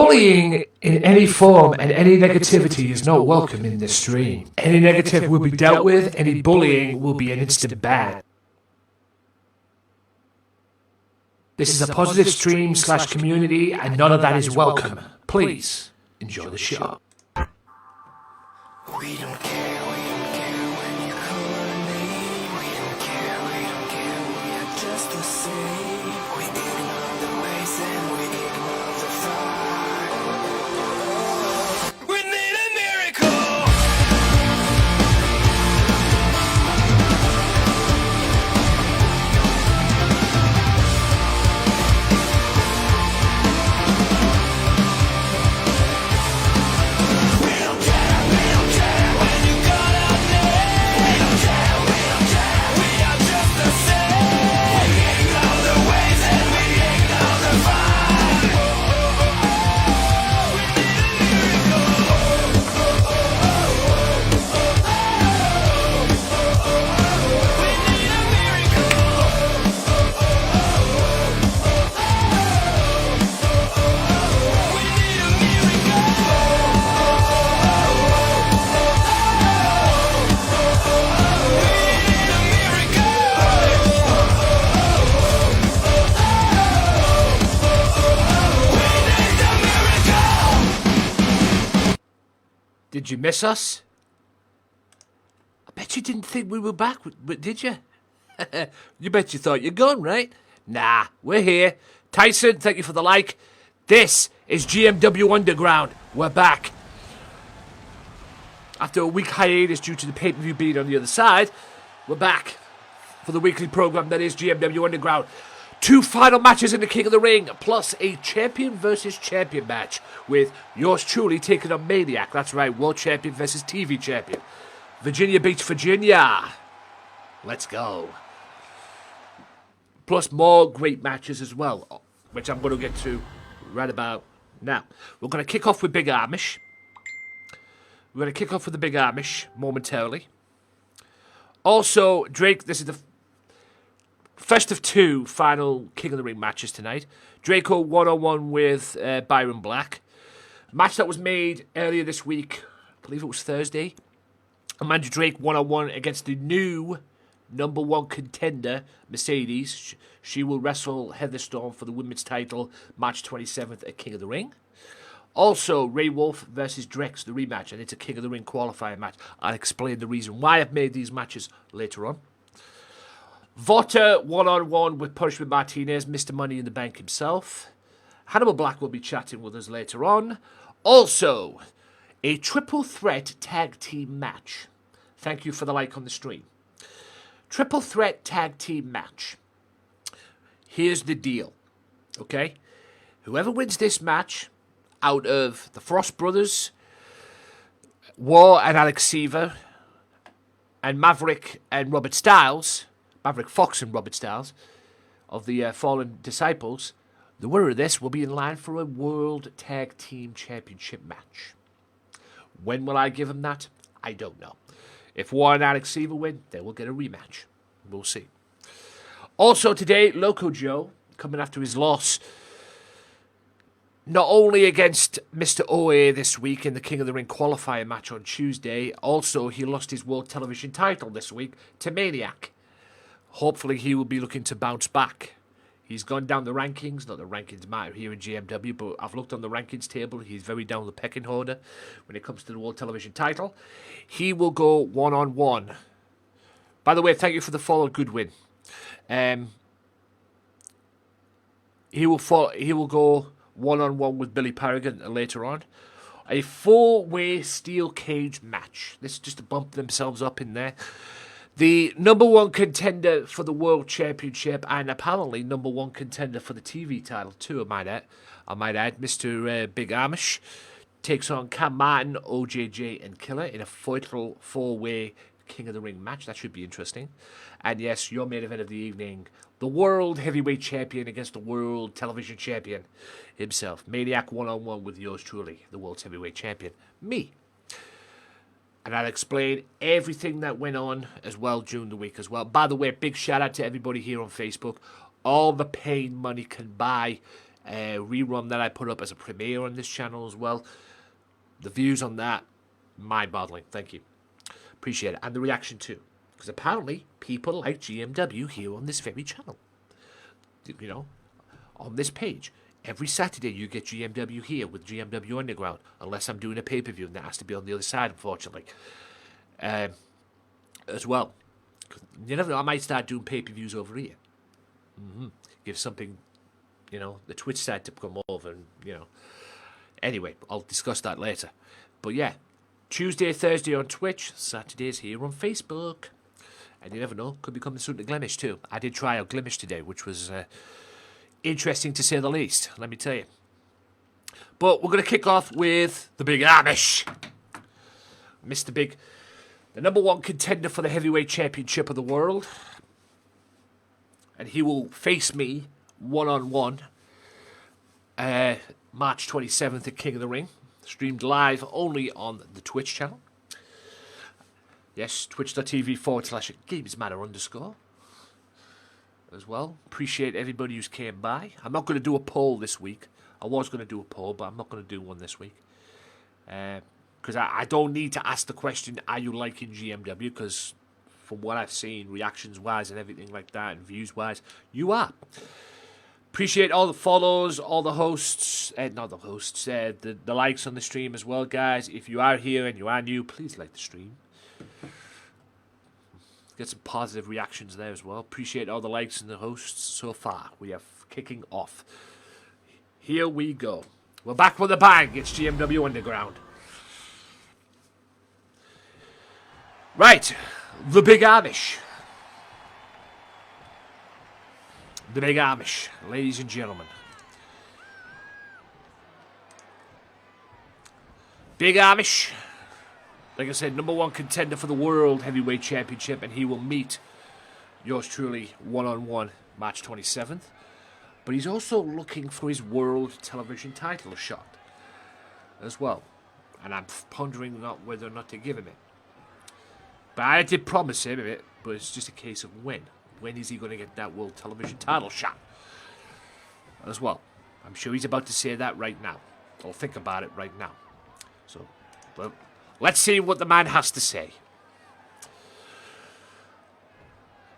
Bullying in any form and any negativity is not welcome in this stream. Any negative will be dealt with, any bullying will be an instant ban. This is a positive stream / community and none of that is welcome. Please, enjoy the show. We don't care when you call our name. We don't care, we are just the same. We ignore the ways and we ignore the fight. We need a miracle. We don't care when you call our name. We don't care, we are just the same. We ignore the ways and we ignore the fight. We need a miracle. We need a miracle. We need a Did you miss us? I bet you didn't think we were back, did you? You bet you thought you're gone, right? Nah, we're here. Tyson, thank you for the like. This is GMW Underground. We're back. After a week hiatus due to the pay-per-view being on the other side, we're back for the weekly program that is GMW Underground. 2 final matches in the King of the Ring, plus a champion versus champion match with yours truly taking on Maniac. That's right, world champion versus TV champion. Virginia Beach, Virginia. Let's go. Plus more great matches as well, which I'm going to get to right about now. We're going to kick off with Big Amish. We're going to kick off with the Big Amish momentarily. Also, Drake, this is the first of 2 final King of the Ring matches tonight. Draco one-on-one with Byron Black. Match that was made earlier this week. I believe it was Thursday. Amanda Drake one-on-one against the new number 1 contender, Mercedes. She will wrestle Heather Storm for the women's title, March 27th at King of the Ring. Also, Ray Wolf versus Drex, the rematch, and it's a King of the Ring qualifying match. I'll explain the reason why I've made these matches later on. Vota one-on-one with Punishment Martinez, Mr. Money in the Bank himself. Hannibal Black will be chatting with us later on. Also, a triple threat tag team match. Thank you for the like on the stream. Triple threat tag team match. Here's the deal, okay? Whoever wins this match out of the Frost Brothers, War and Alex Seaver, and Maverick and Robert Styles, Maverick Fox and Robert Styles, of the Fallen Disciples, the winner of this will be in line for a World Tag Team Championship match. When will I give them that? I don't know. If War and Alex Seaver win, they will get a rematch. We'll see. Also today, Loco Joe, coming after his loss, not only against Mr. OA this week in the King of the Ring qualifier match on Tuesday, also he lost his World Television title this week to Maniac. Hopefully he will be looking to bounce back. He's gone down the rankings. Not the rankings matter here in GMW, but I've looked on the rankings table. He's very down the pecking order when it comes to the World Television title. He will go one-on-one. By the way, thank you for the follow, Goodwin. He will go one-on-one with Billy Paragon later on. A 4-way steel cage match. This is just to bump themselves up in there. The number 1 contender for the World Championship and apparently number 1 contender for the TV title too, I might add. Mr. Big Amish takes on Cam Martin, OJJ and Killer in a fatal 4-way King of the Ring match. That should be interesting. And yes, your main event of the evening, the World Heavyweight Champion against the World Television Champion himself. Maniac one-on-one with yours truly, the World Heavyweight Champion, me. And I'll explain everything that went on as well during the week as well. By the way, big shout out to everybody here on Facebook. All the pain money can buy rerun that I put up as a premiere on this channel as well. The views on that, mind-boggling. Thank you. Appreciate it. And the reaction too. Because apparently people like GMW here on this very channel. You know, on this page. Every Saturday you get GMW here with GMW Underground. Unless I'm doing a pay-per-view, and that has to be on the other side, unfortunately. As well. You never know, I might start doing pay-per-views over here. Give something, you know, the Twitch side to come over and, you know. Anyway, I'll discuss that later. But yeah, Tuesday, Thursday on Twitch, Saturdays here on Facebook. And you never know, could be coming soon to Glimish too. I did try out Glimish today, which was interesting to say the least, let me tell you. But we're going to kick off with the Big Amish. Mr. Big, the number one contender for the heavyweight championship of the world. And he will face me one-on-one March 27th at King of the Ring. Streamed live only on the Twitch channel. Yes, twitch.tv/Gamesmatter_ as well. Appreciate everybody who's came by. I'm not going to do a poll this week. I was going to do a poll, but I'm not going to do one this week. Because I don't need to ask the question, are you liking GMW? Because from what I've seen, reactions-wise and everything like that, and views-wise, you are. Appreciate all the follows, all the hosts, not the hosts, the likes on the stream as well, guys. If you are here and you are new, please like the stream. Get some positive reactions there as well. Appreciate all the likes and the hosts so far. We are kicking off. Here we go. We're back with a bang. It's GMW Underground. Right. The Big Amish. The Big Amish, ladies and gentlemen. Big Amish, like I said, number one contender for the World Heavyweight Championship, and he will meet yours truly one-on-one March 27th. But he's also looking for his World Television title shot as well. And I'm pondering not whether or not to give him it. But I did promise him it, but it's just a case of when. When is he going to get that World Television title shot as well? I'm sure he's about to say that right now. I'll think about it right now. So, well, let's see what the man has to say.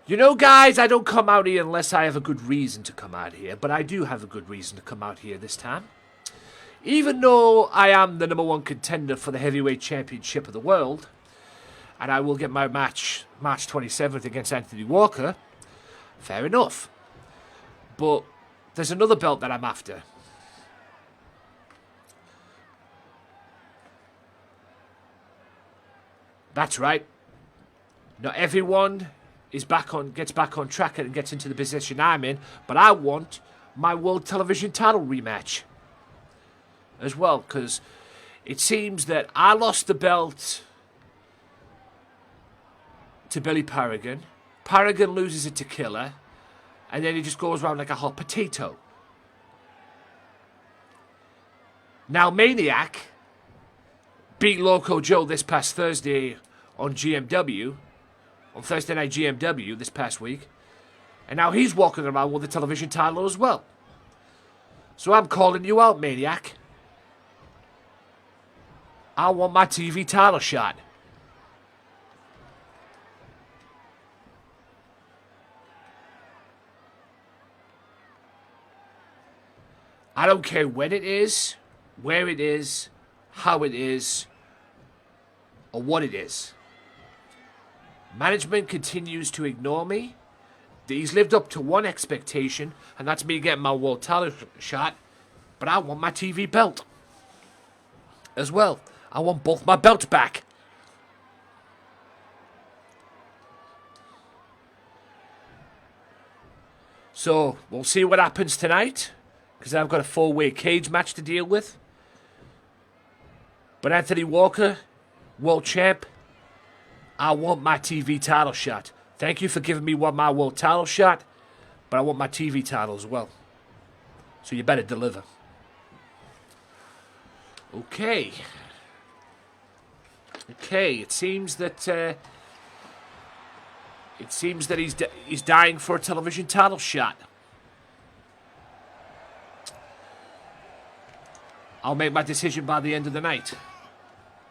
You know, guys, I don't come out here unless I have a good reason to come out here. But I do have a good reason to come out here this time. Even though I am the number one contender for the Heavyweight Championship of the world, and I will get my match March 27th against Anthony Walker, fair enough. But there's another belt that I'm after. That's right. Not everyone gets back on track and gets into the position I'm in, but I want my World Television title rematch as well, because it seems that I lost the belt to Billy Paragon. Paragon loses it to Killer, and then he just goes around like a hot potato. Now Maniac beat Loco Joe this past Thursday on GMW, on Thursday Night GMW this past week, and now he's walking around with the television title as well. So I'm calling you out, Maniac. I want my TV title shot. I don't care when it is, where it is, how it is, or what it is. Management continues to ignore me. He's lived up to one expectation, and that's me getting my world title shot. But I want my TV belt as well. I want both my belts back. So, we'll see what happens tonight, because I've got a 4-way cage match to deal with. But Anthony Walker, world champ, I want my TV title shot. Thank you for giving me my world title shot, but I want my TV title as well. So you better deliver. Okay. Okay, it seems that he's dying for a television title shot. I'll make my decision by the end of the night.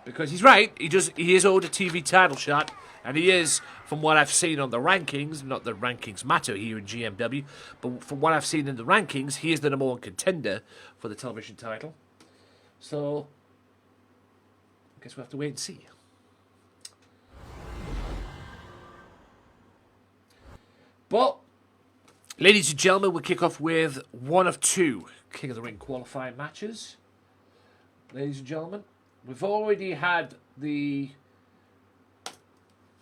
Because he's right, he is owed a TV title shot, and he is, from what I've seen on the rankings, not that rankings matter here in GMW, but from what I've seen in the rankings, he is the number 1 contender for the television title. So, I guess we'll have to wait and see. But, ladies and gentlemen, we'll kick off with one of 2 King of the Ring qualifying matches. Ladies and gentlemen, we've already had the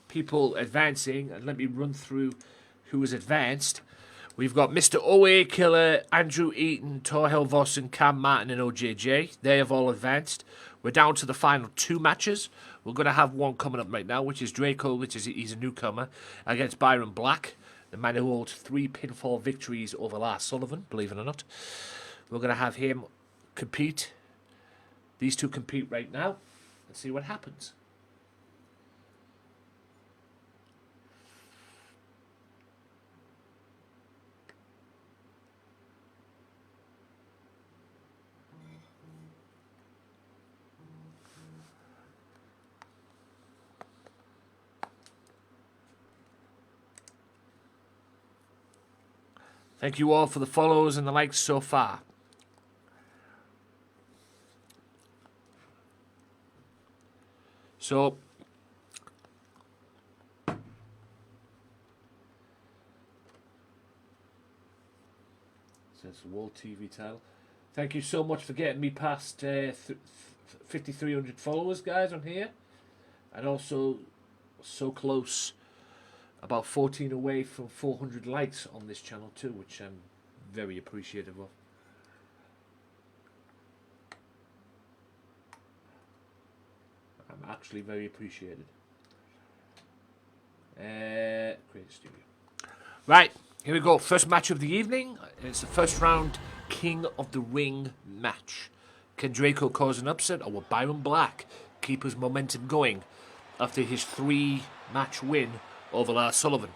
people advancing, and let me run through who has advanced. We've got Mr. OA Killer, Andrew Eaton, Torhel Vossen, Cam Martin, and OJJ. They have all advanced. We're down to the final 2 matches. We're going to have one coming up right now, which is Draco, he's a newcomer, against Byron Black, the man who holds 3 pinfall victories over Lars Sullivan, believe it or not. We're going to have him compete. These 2 compete right now. Let's see what happens. Thank you all for the follows and the likes so far. So, says World TV title. Thank you so much for getting me past 5,300 followers, guys, on here. And also, so close, about 14 away from 400 likes on this channel too, which I'm very appreciative of. I'm actually very appreciated. Create studio. Right, here we go. First match of the evening. It's the first round King of the Ring match. Can Draco cause an upset, or will Byron Black keep his momentum going after his 3-match win over Lars Sullivan?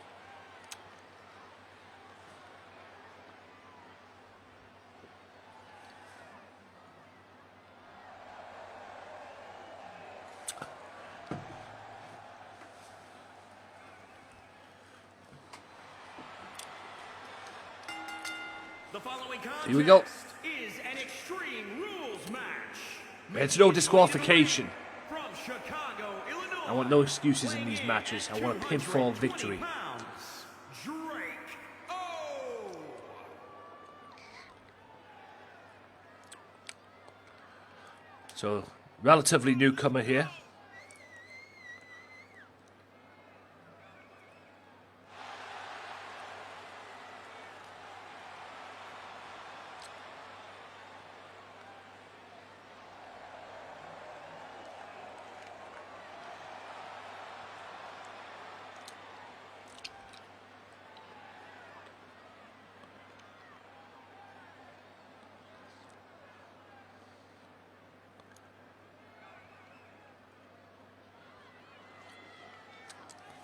Here we go. Is an Extreme Rules match. It's no disqualification. From Chicago, Illinois. I want no excuses in these matches. I want a pinfall victory. Drake O. So, relatively newcomer here.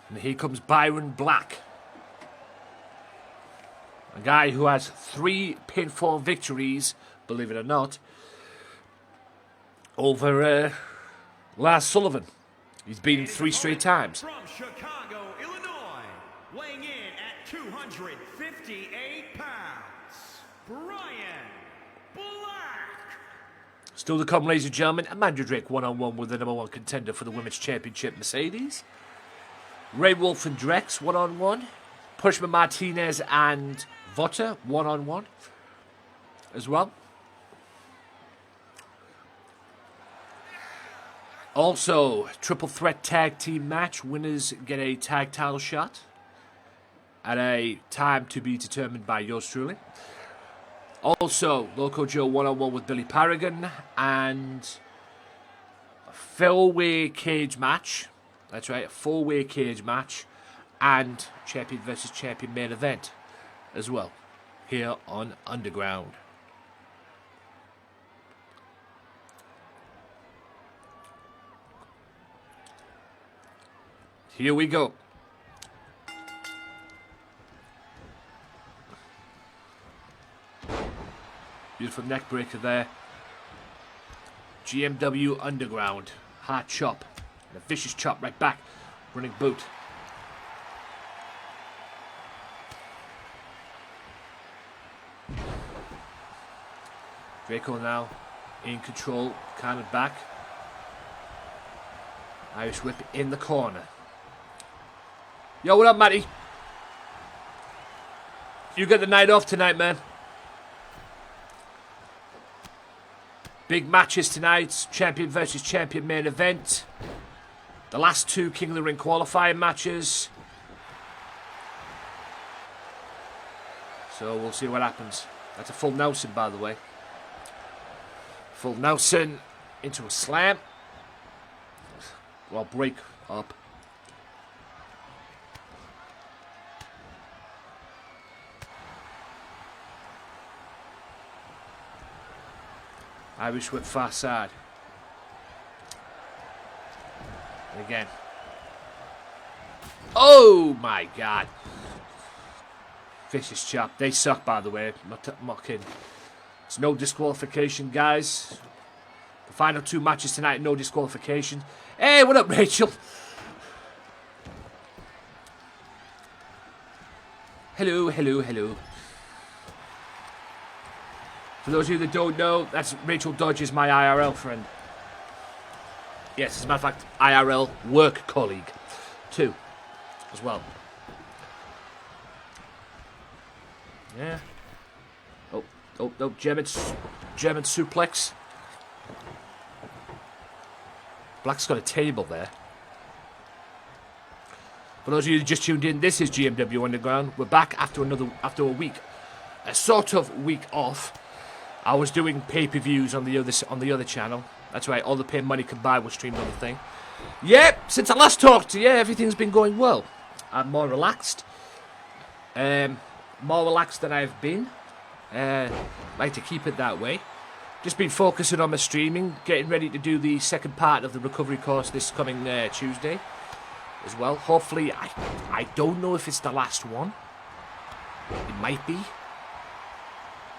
And here comes Byron Black. A guy who has 3 pinfall victories, believe it or not, over Lars Sullivan. He's beaten 3 straight times. From Chicago, Illinois, weighing in at 258 pounds, Brian Black. Still to come, ladies and gentlemen, Amanda Drake one-on-one with the #1 contender for the Women's Championship, Mercedes. Ray Wolf and Drex one-on-one. Pushman Martinez and Vota one-on-one as well. Also, triple threat tag team match. Winners get a tag title shot at a time to be determined by yours truly. Also, Loco Joe one-on-one with Billy Paragon and a 4-way cage match. That's right, a 4-way cage match and champion versus champion main event as well here on Underground. Here we go. Beautiful neck breaker there. GMW Underground. Hard chop. And a vicious chop right back. Running boot. Draco now in control. Countered back. Irish whip in the corner. Yo, what up, Matty? You get the night off tonight, man. Big matches tonight. Champion versus champion main event. The last two King of the Ring qualifying matches. So we'll see what happens. That's a full Nelson, by the way. Full Nelson into a slam. Well, break up. Irish whip far side. And again. Oh my god. Vicious chop. They suck, by the way. Not mocking. It's no disqualification, guys. The final two matches tonight, no disqualification. Hey, what up, Rachel? Hello, hello, hello. For those of you that don't know, that's Rachel Dodge is my IRL friend. Yes, as a matter of fact, IRL work colleague, too, as well. Yeah. Oh, German suplex. Black's got a table there. For those of you who just tuned in, this is GMW Underground. We're back after a week, a sort of week off. I was doing pay-per-views on the other channel. That's right, all the pay money can buy was streamed on the thing. Yep, since I last talked to you, everything's been going well. I'm more relaxed. More relaxed than I've been. Like to keep it that way. Just been focusing on my streaming, getting ready to do the second part of the recovery course this coming Tuesday as well. Hopefully, I don't know if it's the last one. It might be.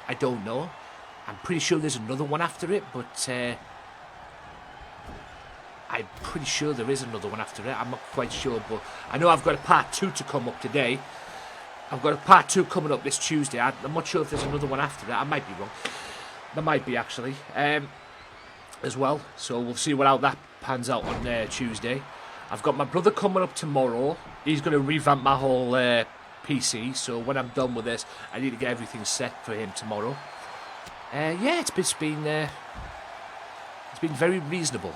I don't know. I'm pretty sure there's another one after it, but I'm pretty sure there is another one after it. I'm not quite sure, but I know I've got a part 2 to come up today. I've got a part 2 coming up this Tuesday. I'm not sure if there's another one after that. I might be wrong. There might be, actually, as well. So we'll see how that pans out on Tuesday. I've got my brother coming up tomorrow. He's going to revamp my whole PC. So when I'm done with this, I need to get everything set for him tomorrow. Yeah, it's been very reasonable.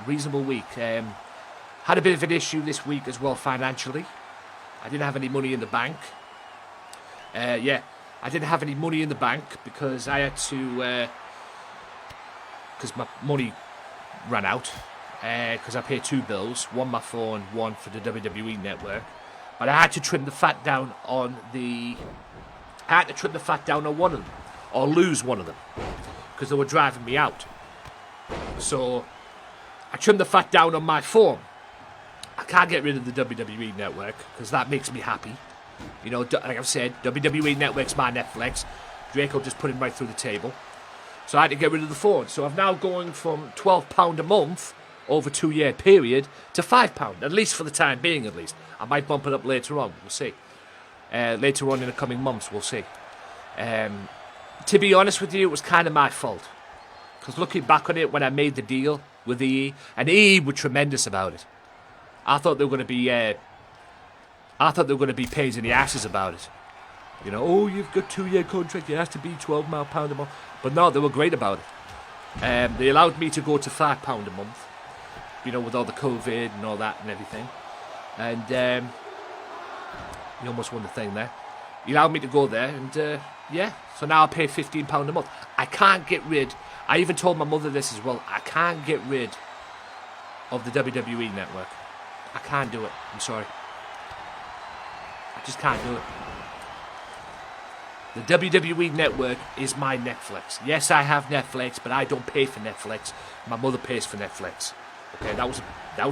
Reasonable week. Had a bit of an issue this week as well financially. I didn't have any money in the bank. Yeah, I didn't have any money in the bank because I had to, because my money ran out. Because I paid 2 bills, one my phone, one for the WWE network. But I had to trim the fat down on one of them, or lose one of them, because they were driving me out. So I trimmed the fat down on my phone. I can't get rid of the WWE network because that makes me happy. You know, like I've said, WWE network's my Netflix. Draco just put him right through the table. So I had to get rid of the phone. So I'm now going from £12 a month over a 2-year period to £5, at least for the time being, at least. I might bump it up later on. We'll see. Later on in the coming months, we'll see. To be honest with you, it was kind of my fault. Because looking back on it, when I made the deal with EE, and EE were tremendous about it. I thought they were going to be pains in the asses about it. You know, oh, you've got 2-year contract, it has to be £12 a month. But no, they were great about it. They allowed me to go to £5 a month. You know, with all the COVID and all that and everything. And you almost won the thing there. He allowed me to go there, and yeah. So now I pay £15 a month. I can't get rid. I even told my mother this as well. I can't get rid of the WWE network. I can't do it. I'm sorry. I just can't do it. The WWE network is my Netflix. Yes, I have Netflix, but I don't pay for Netflix. My mother pays for Netflix. Okay, that was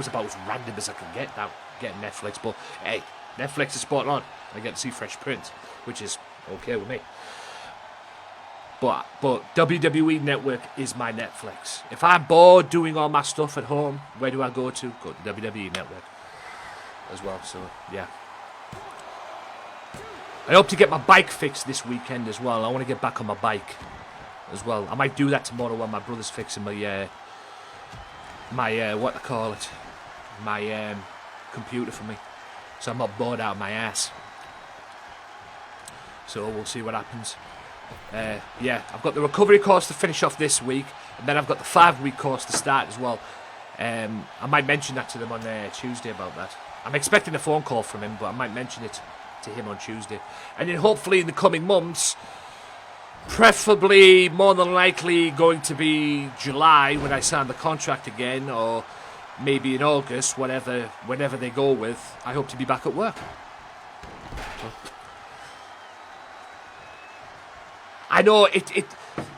about as random as I can get now, getting Netflix. But hey, Netflix is spot on. I get to see Fresh Prince, which is okay with me. But WWE Network is my Netflix. If I'm bored doing all my stuff at home, where do I go to? Go to WWE Network as well. So yeah. I hope to get my bike fixed this weekend as well. I want to get back on my bike as well. I might do that tomorrow while my brother's fixing my what I call it, my computer for me, so I'm not bored out of my ass. So we'll see what happens. Yeah, I've got the recovery course to finish off this week, and then I've got the 5-week course to start as well. I might mention that to them on Tuesday about that. I'm expecting a phone call from him, but I might mention it to him on Tuesday. And then hopefully in the coming months, preferably more than likely going to be July when I sign the contract again, or maybe in August, whenever they go with, I hope to be back at work. I know it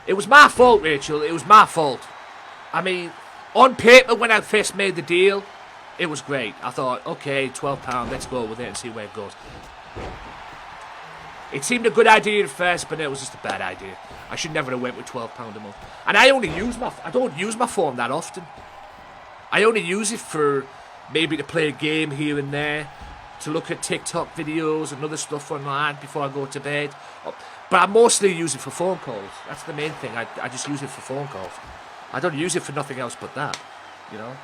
was my fault, Rachel. It was my fault. I mean, on paper, when I first made the deal, it was great. I thought, okay, £12, let's go with it and see where it goes. It seemed a good idea at first, but it was just a bad idea. I should never have went with £12 a month. And I don't use my phone that often. I only use it for maybe to play a game here and there, to look at TikTok videos and other stuff online before I go to bed. But I mostly use it for phone calls. That's the main thing. I just use it for phone calls. I don't use it for nothing else but that, you know.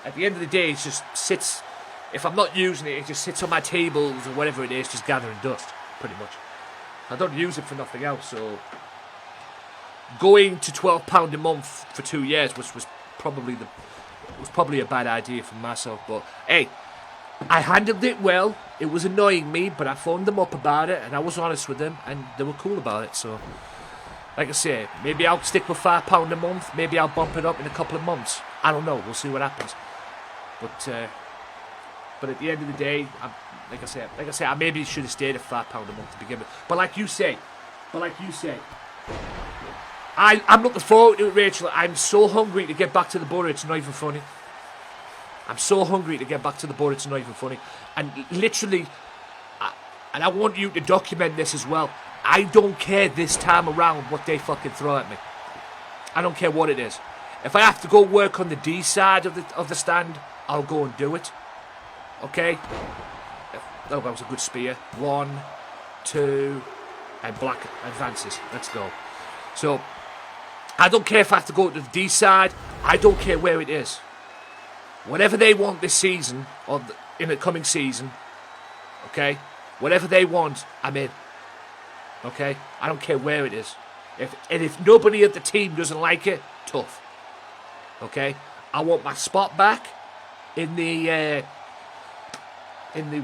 At the end of the day, it just sits. If I'm not using it, it just sits on my tables or whatever it is, just gathering dust, pretty much. I don't use it for nothing else. So going to £12 a month for 2 years, which was probably a bad idea for myself. But hey, I handled it well. It was annoying me, but I phoned them up about it, and I was honest with them, and they were cool about it. So, like I say, maybe I'll stick with £5 a month. Maybe I'll bump it up in a couple of months. I don't know. We'll see what happens. But at the end of the day, like I say, I maybe should have stayed at £5 a month to begin with. But like you say, I'm looking forward to it, Rachel. I'm so hungry to get back to the border. It's not even funny. I'm so hungry to get back to the border. It's not even funny. And literally, and I want you to document this as well. I don't care this time around what they fucking throw at me. I don't care what it is. If I have to go work on the D side of the stand, I'll go and do it. Okay? Oh, that was a good spear. 1, 2, and black advances. Let's go. So, I don't care if I have to go to the D side. I don't care where it is. Whatever they want this season, or in the coming season, okay? Whatever they want, I'm in. Okay? I don't care where it is. If nobody at the team doesn't like it, tough. Okay? I want my spot back in the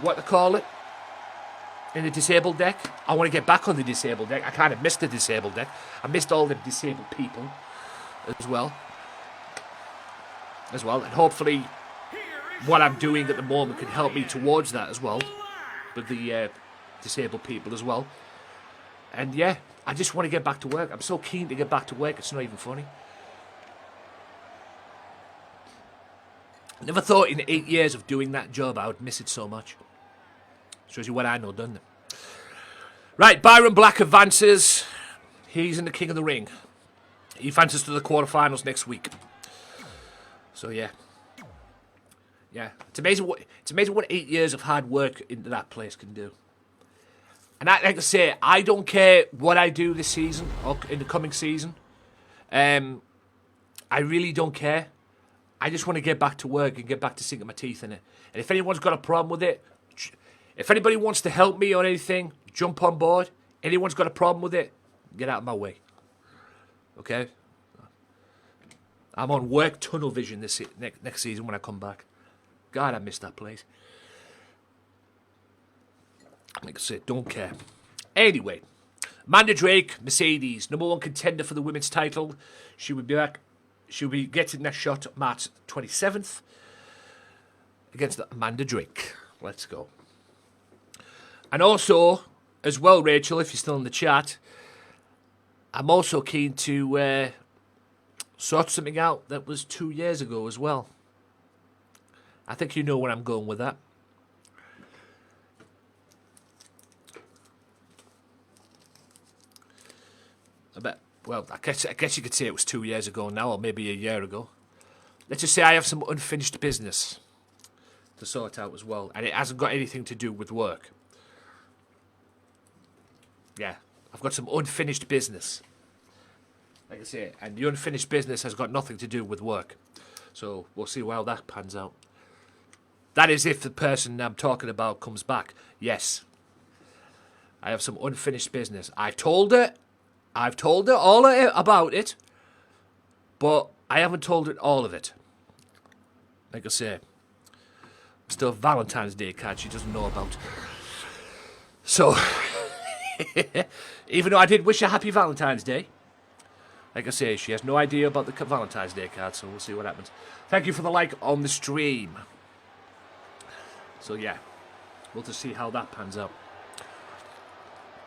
what they call it? In the disabled deck. I want to get back on the disabled deck. I kind of missed the disabled deck. I missed all the disabled people as well. And hopefully what I'm doing at the moment can help me towards that as well, with the disabled people as well. And yeah, I just want to get back to work. I'm so keen to get back to work, it's not even funny. I never thought in 8 years of doing that job I would miss it so much. Shows you what I know, doesn't it? Right, Byron Black advances. He's in the King of the Ring. He advances to the quarterfinals next week. So yeah, it's amazing what 8 years of hard work into that place can do. And like I say, I don't care what I do this season or in the coming season. I really don't care. I just want to get back to work and get back to sinking my teeth in it. And if anyone's got a problem with it, if anybody wants to help me or anything, jump on board. Anyone's got a problem with it, get out of my way. Okay? I'm on work tunnel vision this next season when I come back. God, I miss that place. Like I said, don't care. Anyway, Amanda Drake, Mercedes, #1 contender for the women's title. She will be back. She'll be getting that shot March 27th against Amanda Drake. Let's go. And also, as well, Rachel, if you're still in the chat, I'm also keen to sort something out that was 2 years ago as well. I think you know where I'm going with that. But, well, I guess you could say it was 2 years ago now, or maybe a year ago. Let's just say I have some unfinished business to sort out as well, and it hasn't got anything to do with work. Yeah, I've got some unfinished business. Like I say, and the unfinished business has got nothing to do with work. So we'll see how that pans out. That is if the person I'm talking about comes back. Yes. I have some unfinished business. I've told her all about it, but I haven't told her all of it. Like I say, still a Valentine's Day card she doesn't know about. So, even though I did wish her happy Valentine's Day, like I say, she has no idea about the Valentine's Day card, so we'll see what happens. Thank you for the like on the stream. So yeah, we'll just see how that pans out.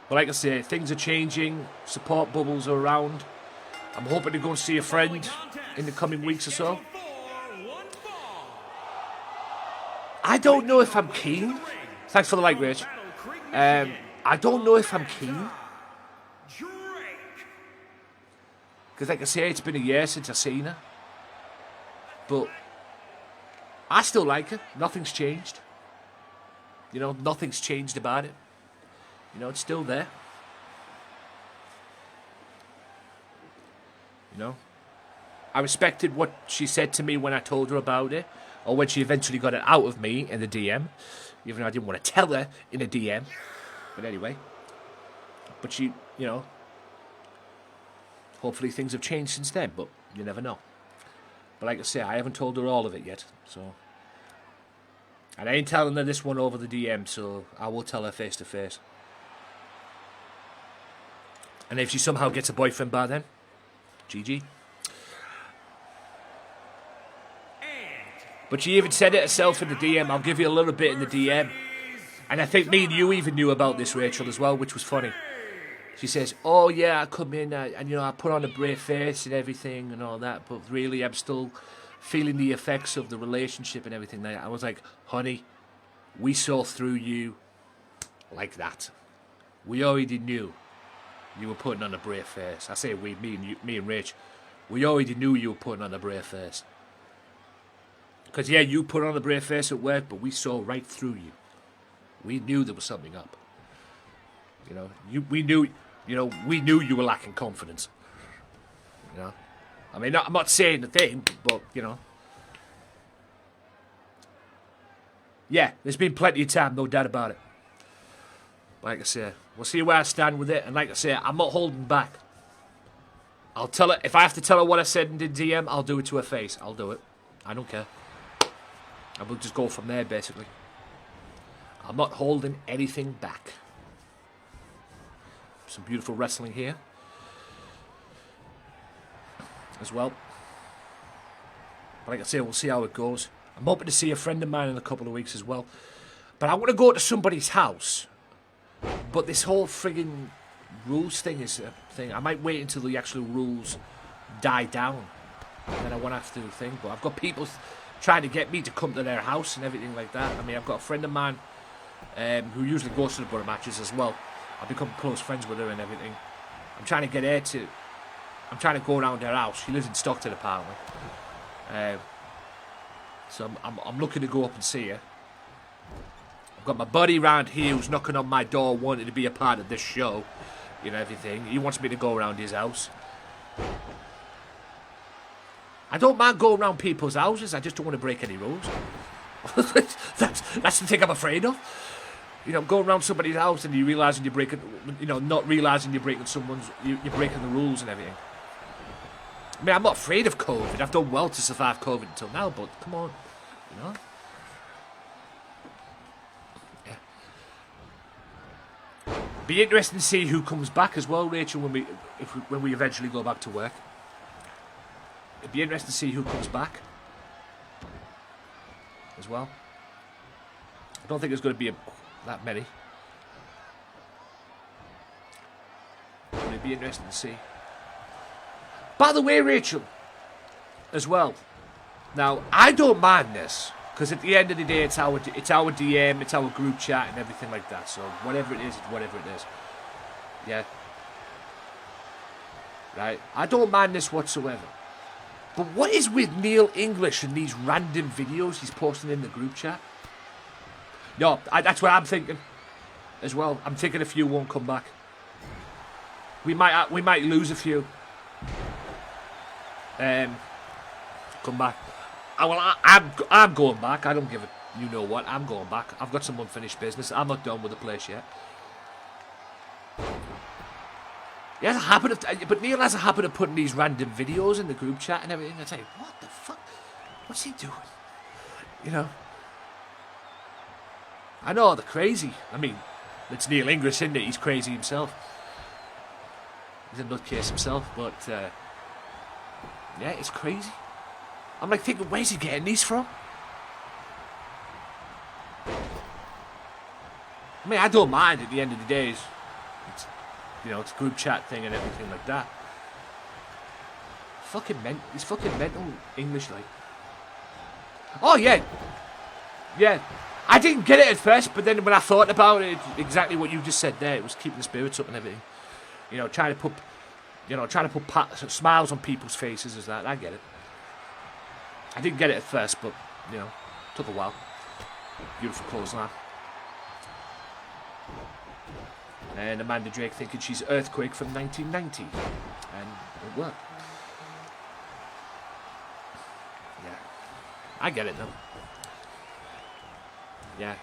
But like I say, things are changing, support bubbles are around. I'm hoping to go and see a friend in the coming weeks or so. I don't know if I'm keen. Thanks for the like, Rich. I don't know if I'm keen. Because like I say, it's been a year since I've seen her. But I still like her. Nothing's changed. You know, nothing's changed about it. You know, it's still there. You know? I respected what she said to me when I told her about it. Or when she eventually got it out of me in the DM. Even though I didn't want to tell her in a DM. But anyway. But she, you know. Hopefully things have changed since then. But you never know. But like I say, I haven't told her all of it yet. So. And I ain't telling her this one over the DM. So I will tell her face to face. And if she somehow gets a boyfriend by then. GG. But she even said it herself in the DM. I'll give you a little bit in the DM. And I think me and you even knew about this, Rachel, as well, which was funny. She says, oh yeah, I come in and you know, I put on a brave face and everything and all that. But really, I'm still feeling the effects of the relationship and everything like that. I was like, honey, we saw through you like that. We already knew you were putting on a brave face. I say we, me and Rach. We already knew you were putting on a brave face. Because, yeah, you put on a brave face at work, but we saw right through you. We knew there was something up. You know, we knew you were lacking confidence. You know? I mean, I'm not saying the thing, but, you know. Yeah, there's been plenty of time, no doubt about it. Like I say, we'll see where I stand with it. And like I say, I'm not holding back. I'll tell her, if I have to tell her what I said in the DM, I'll do it to her face. I'll do it. I don't care. And we'll just go from there, basically. I'm not holding anything back. Some beautiful wrestling here. As well. But like I say, we'll see how it goes. I'm hoping to see a friend of mine in a couple of weeks as well. But I want to go to somebody's house. But this whole friggin' rules thing is a thing. I might wait until the actual rules die down. And then I won't have to do the thing. But I've got people trying to get me to come to their house and everything like that. I mean, I've got a friend of mine who usually goes to the brother matches as well. I've become close friends with her and everything. I'm trying to get her to... I'm trying to go around her house. She lives in Stockton, apparently. So I'm looking to go up and see her. I've got my buddy round here who's knocking on my door wanting to be a part of this show. You know, everything. He wants me to go around his house. I don't mind going around people's houses. I just don't want to break any rules. that's the thing I'm afraid of. You know, going around somebody's house and you realising you're breaking... You know, not realising you're breaking someone's... You're breaking the rules and everything. I mean, I'm not afraid of COVID. I've done well to survive COVID until now, but come on. You know? Yeah. Be interesting to see who comes back as well, Rachel, when we eventually go back to work. It'd be interesting to see who comes back as well. I don't think there's going to be that many. But it'd be interesting to see. By the way, Rachel, as well. Now, I don't mind this because at the end of the day, it's our DM, it's our group chat, and everything like that. So whatever it is, it's whatever it is. Yeah. right? I don't mind this whatsoever. But what is with Neil English and these random videos he's posting in the group chat? No, that's what I'm thinking as well. I'm thinking a few won't come back. We might lose a few. Come back. I'm going back. I don't give a you know what. I'm going back. I've got some unfinished business. I'm not done with the place yet. He has a habit of, but Neil has a habit of putting these random videos in the group chat and everything. It's like, what the fuck? What's he doing? You know. I know they're crazy. I mean, it's Neil English, isn't it? He's crazy himself. He's a nutcase himself, but yeah, it's crazy. I'm like thinking, where's he getting these from? I mean, I don't mind at the end of the day. It's you know, it's a group chat thing and everything like that. He's fucking mental English, like. Oh, yeah. Yeah. I didn't get it at first, but then when I thought about it, exactly what you just said there, it was keeping the spirits up and everything. You know, trying to put smiles on people's faces as that. I get it. I didn't get it at first, but, you know, took a while. Beautiful clothesline. And Amanda Drake thinking she's Earthquake from 1990. And it worked. Yeah. I get it, though. Yeah.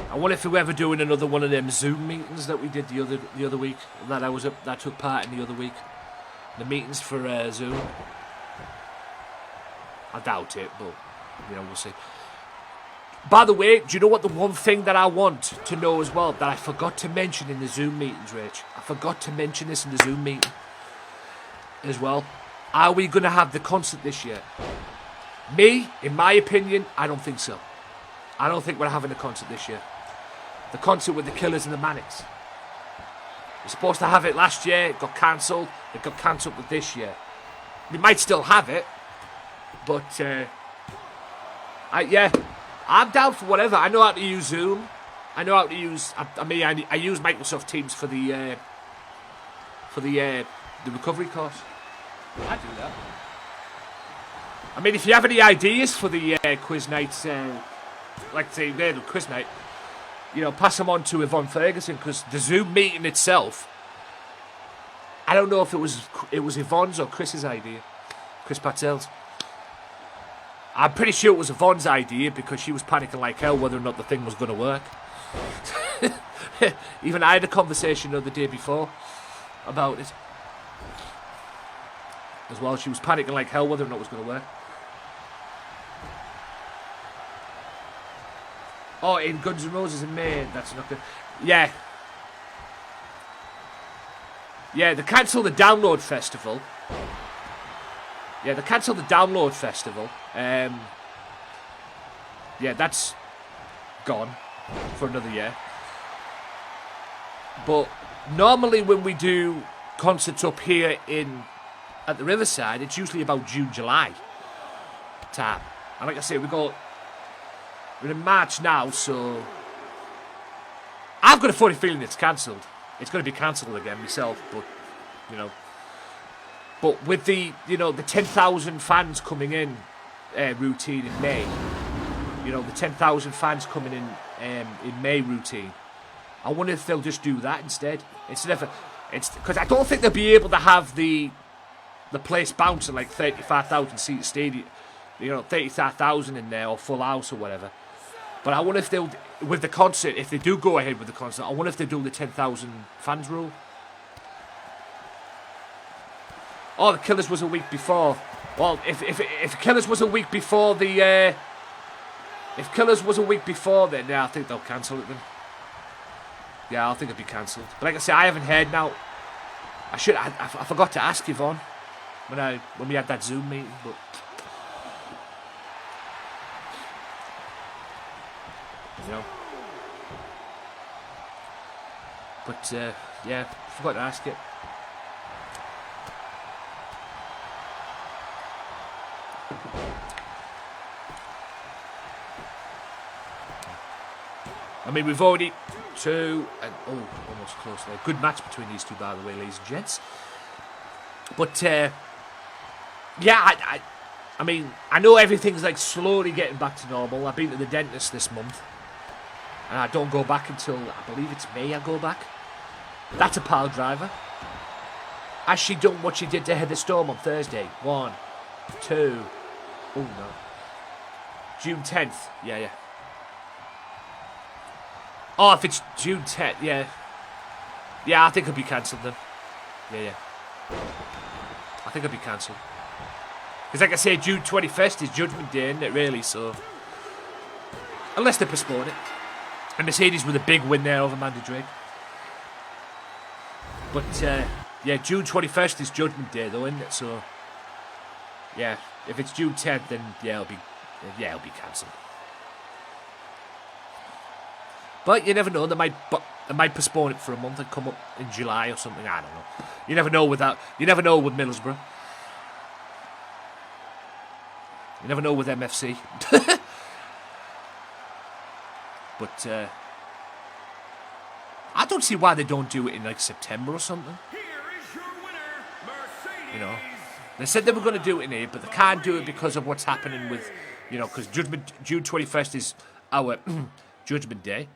I wonder if we're ever doing another one of them Zoom meetings that we did the other week. That took part in the other week. The meetings for Zoom. I doubt it, but, you know, we'll see. By the way, do you know what the one thing that I want to know as well that I forgot to mention in the Zoom meetings, Rich? I forgot to mention this in the Zoom meeting as well. Are we going to have the concert this year? Me, in my opinion, I don't think so. I don't think we're having a concert this year. The concert with the Killers and the Manics. We're supposed to have it last year. It got cancelled. It got cancelled with this year. We might still have it, but yeah. I'm down for whatever. I know how to use Zoom. I know how to use. I use Microsoft Teams for the recovery course. I do that. I mean, if you have any ideas for the quiz nights, like say the quiz night, you know, pass them on to Yvonne Ferguson, because the Zoom meeting itself, I don't know if it was Yvonne's or Chris's idea, Chris Patel's. I'm pretty sure it was Yvonne's idea because she was panicking like hell whether or not the thing was going to work. Even I had a conversation the day before about it. As well, she was panicking like hell whether or not it was going to work. Oh, in Guns N' Roses in May, that's not good. Yeah. Yeah, they cancelled the Download Festival. Yeah, they cancelled the Download Festival. Yeah, that's gone for another year. But normally when we do concerts up here at the Riverside, it's usually about June, July time. And like I say, we're in March now, so I've got a funny feeling it's cancelled. It's going to be cancelled again myself, but you know. But with the 10,000 fans coming in routine in May, you know, the 10,000 fans coming in May routine, I wonder if they'll just do that instead of it's because I don't think they'll be able to have the place bouncing like 35,000 seat stadium, you know, 35,000 in there or full house or whatever. But I wonder if they'll with the concert, if they do go ahead with the concert, I wonder if they do the 10,000 fans rule. Oh, the Killers was a week before. Well, if Killers was a week before if Killers was a week before, then yeah, I think they'll cancel it then. Yeah, I think it'll be cancelled. But like I say, I haven't heard now. I forgot to ask Yvonne when we had that Zoom meeting, but you know. But yeah, forgot to ask it. I mean, we've already almost close there. Good match between these two, by the way, ladies and gents. But yeah, I mean, I know everything's like slowly getting back to normal. I've been to the dentist this month, and I don't go back until I believe it's May. I go back. That's a pile driver. Has she done what she did to Heather Storm on Thursday? 1, 2. Oh no. June 10th. Yeah. Oh, if it's June 10th, yeah. Yeah, I think it'll be cancelled then. Yeah. I think it'll be cancelled. Because like I say, June 21st is Judgment Day, isn't it, really? So, unless they postpone it. And Mercedes with a big win there over Amanda Drake. But, yeah, June 21st is Judgment Day, though, isn't it? So, yeah, if it's June 10th, then, yeah, it'll be cancelled. But you never know, they might postpone it for a month and come up in July or something, I don't know. You never know with that. You never know with Middlesbrough. You never know with MFC. But I don't see why they don't do it in like September or something. Here is your winner, Mercedes. You know, they said they were going to do it in here, but they can't do it because of what's happening with, you know, because June 21st is our Judgment Day.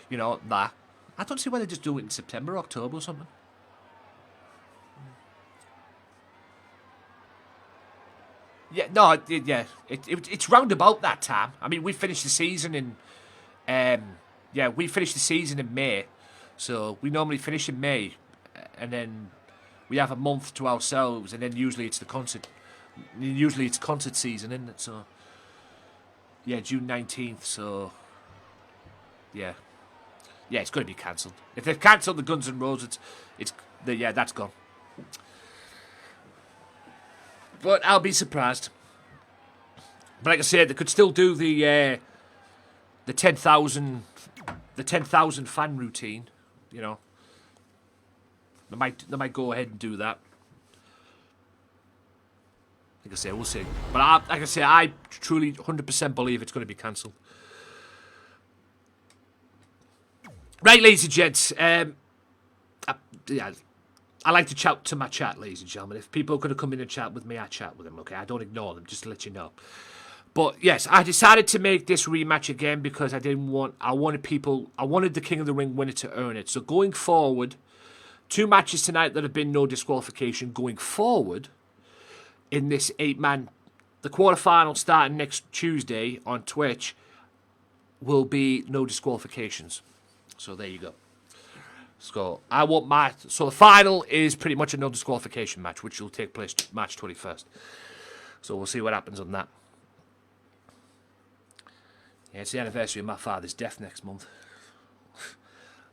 You know, that. I don't see why they just do it in September, October or something. Yeah, no, it's round about that time. I mean, we finished the season in, we finished the season in May, so we normally finish in May, and then we have a month to ourselves, and then usually it's the concert. Usually it's concert season, isn't it? So, yeah, June 19th. So, yeah, it's going to be cancelled. If they've cancelled the Guns N' Roses, that's gone. But I'll be surprised. But like I said, they could still do the 10,000 fan routine. You know, they might go ahead and do that. Like I say, we'll see. But I truly 100% believe it's going to be cancelled. Right, ladies and gents. I like to chat to my chat, ladies and gentlemen. If people are going to come in and chat with me, I chat with them, okay? I don't ignore them, just to let you know. But, yes, I decided to make this rematch again because I wanted the King of the Ring winner to earn it. So, going forward, 2 matches tonight that have been no disqualification. Going forward, in this 8-man, the quarterfinal starting next Tuesday on Twitch, will be no disqualifications. So, there you go. So the final is pretty much a no disqualification match, which will take place March 21st. So we'll see what happens on that. Yeah, it's the anniversary of my father's death next month.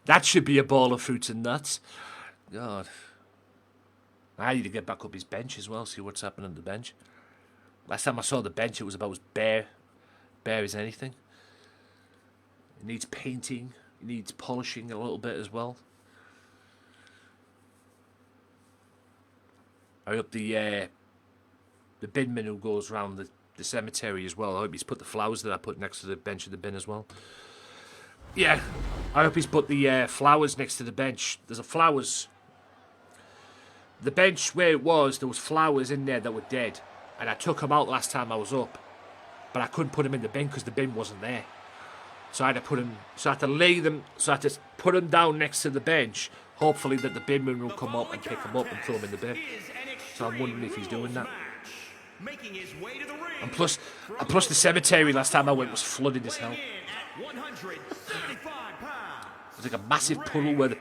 That should be a ball of fruits and nuts. God. I need to get back up his bench as well, see what's happening on the bench. Last time I saw the bench, it was about as bare as anything. It needs painting. It needs polishing a little bit as well. I hope the binman who goes around the cemetery as well, I hope he's put the flowers that I put next to the bench of the bin as well. Yeah, I hope he's put the flowers next to the bench. There's a flowers. The bench where it was, there was flowers in there that were dead. And I took them out last time I was up. But I couldn't put them in the bin because the bin wasn't there. So I had to put them, so I had to lay them, so I had to put them down next to the bench. Hopefully that the binman will come up and pick them up and throw them in the bin. So I'm wondering if he's doing that. And plus the cemetery last time I went was flooded as hell. It was like a massive puddle where the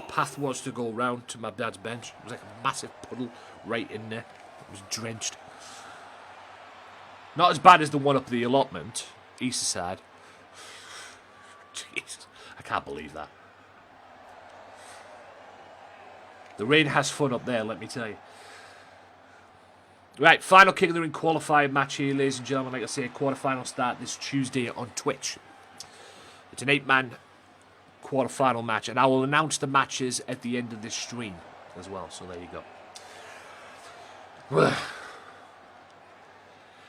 path was to go round to my dad's bench. It was like a massive puddle right in there. It was drenched. Not as bad as the one up the allotment, east side. Jesus, I can't believe that. The rain has fun up there, let me tell you. Right, final King of the Ring qualifying match here, ladies and gentlemen. Like I say, quarterfinal start this Tuesday on Twitch. It's an 8-man quarterfinal match, and I will announce the matches at the end of this stream as well. So there you go.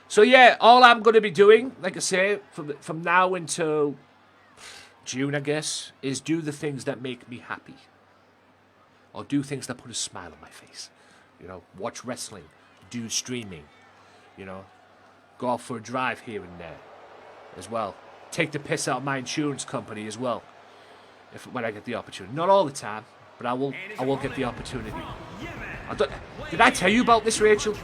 So yeah, all I'm going to be doing, like I say, from now until June, I guess, is do the things that make me happy. Or do things that put a smile on my face. You know, watch wrestling, do streaming, you know, go out for a drive here and there as well. Take the piss out of my insurance company as well, when I get the opportunity. Not all the time, but I will get the opportunity. Did I tell you about this, Rachel?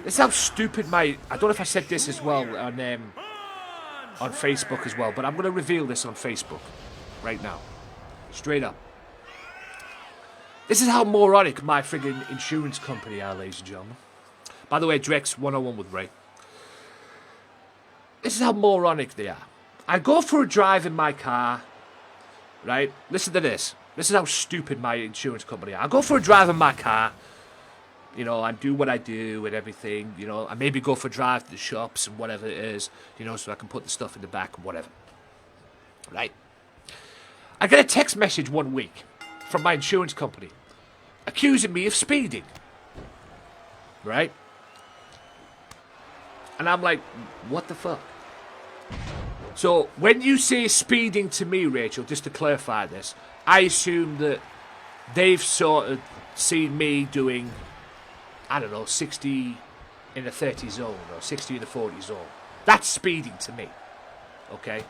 This is how stupid my... I don't know if I said this as well on Facebook as well, but I'm going to reveal this on Facebook right now. Straight up. This is how moronic my friggin' insurance company are, ladies and gentlemen. By the way, Drex 101 with Ray. This is how moronic they are. I go for a drive in my car, right? Listen to this. This is how stupid my insurance company are. I go for a drive in my car. You know, I do what I do and everything. You know, I maybe go for a drive to the shops and whatever it is. You know, so I can put the stuff in the back and whatever. Right? I get a text message one week from my insurance company accusing me of speeding. Right? And I'm like, what the fuck? So, when you say speeding to me, Rachel, just to clarify this, I assume that they've sort of seen me doing, I don't know, 60 in a 30 zone or 60 in a 40 zone. That's speeding to me. Okay?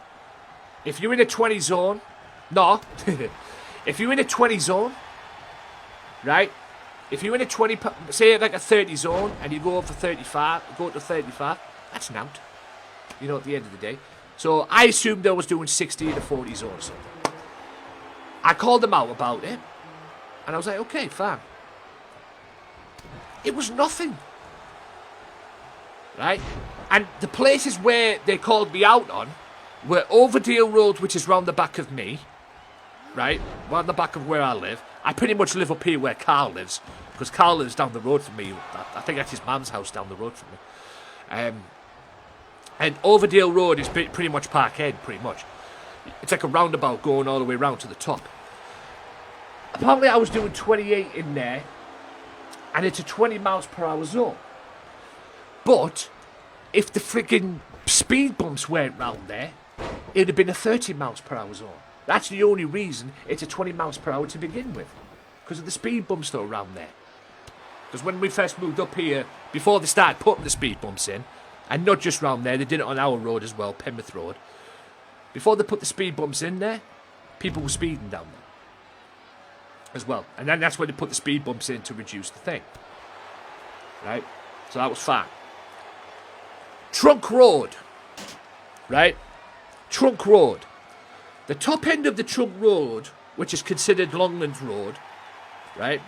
If you're in a 20 zone, no. If you're in a 20 zone, right? If you're in a 20, say like a 30 zone, and you go over 35, go to 35, that's an out. You know, at the end of the day. So I assumed I was doing 60 in a 40 zone or something. I called them out about it, and I was like, okay, fine. It was nothing. Right? And the places where they called me out on were Overdale Road, which is round the back of me. Right? Round the back of where I live. I pretty much live up here where Carl lives, because Carl lives down the road from me. I think that's his mum's house down the road from me. And Overdale Road is pretty much Park End, pretty much. It's like a roundabout going all the way round to the top. Apparently I was doing 28 in there, and it's a 20 miles per hour zone. But if the friggin' speed bumps weren't round there, it'd have been a 30 miles per hour zone. That's the only reason it's a 20 miles per hour to begin with, because of the speed bumps that are around there. Because when we first moved up here, before they started putting the speed bumps in, and not just round there, they did it on our road as well, Penrith Road. Before they put the speed bumps in there, people were speeding down there as well. And then that's when they put the speed bumps in to reduce the thing. Right? So that was fine. Trunk Road. Right? Trunk Road. The top end of the Trunk Road, which is considered Longlands Road, right?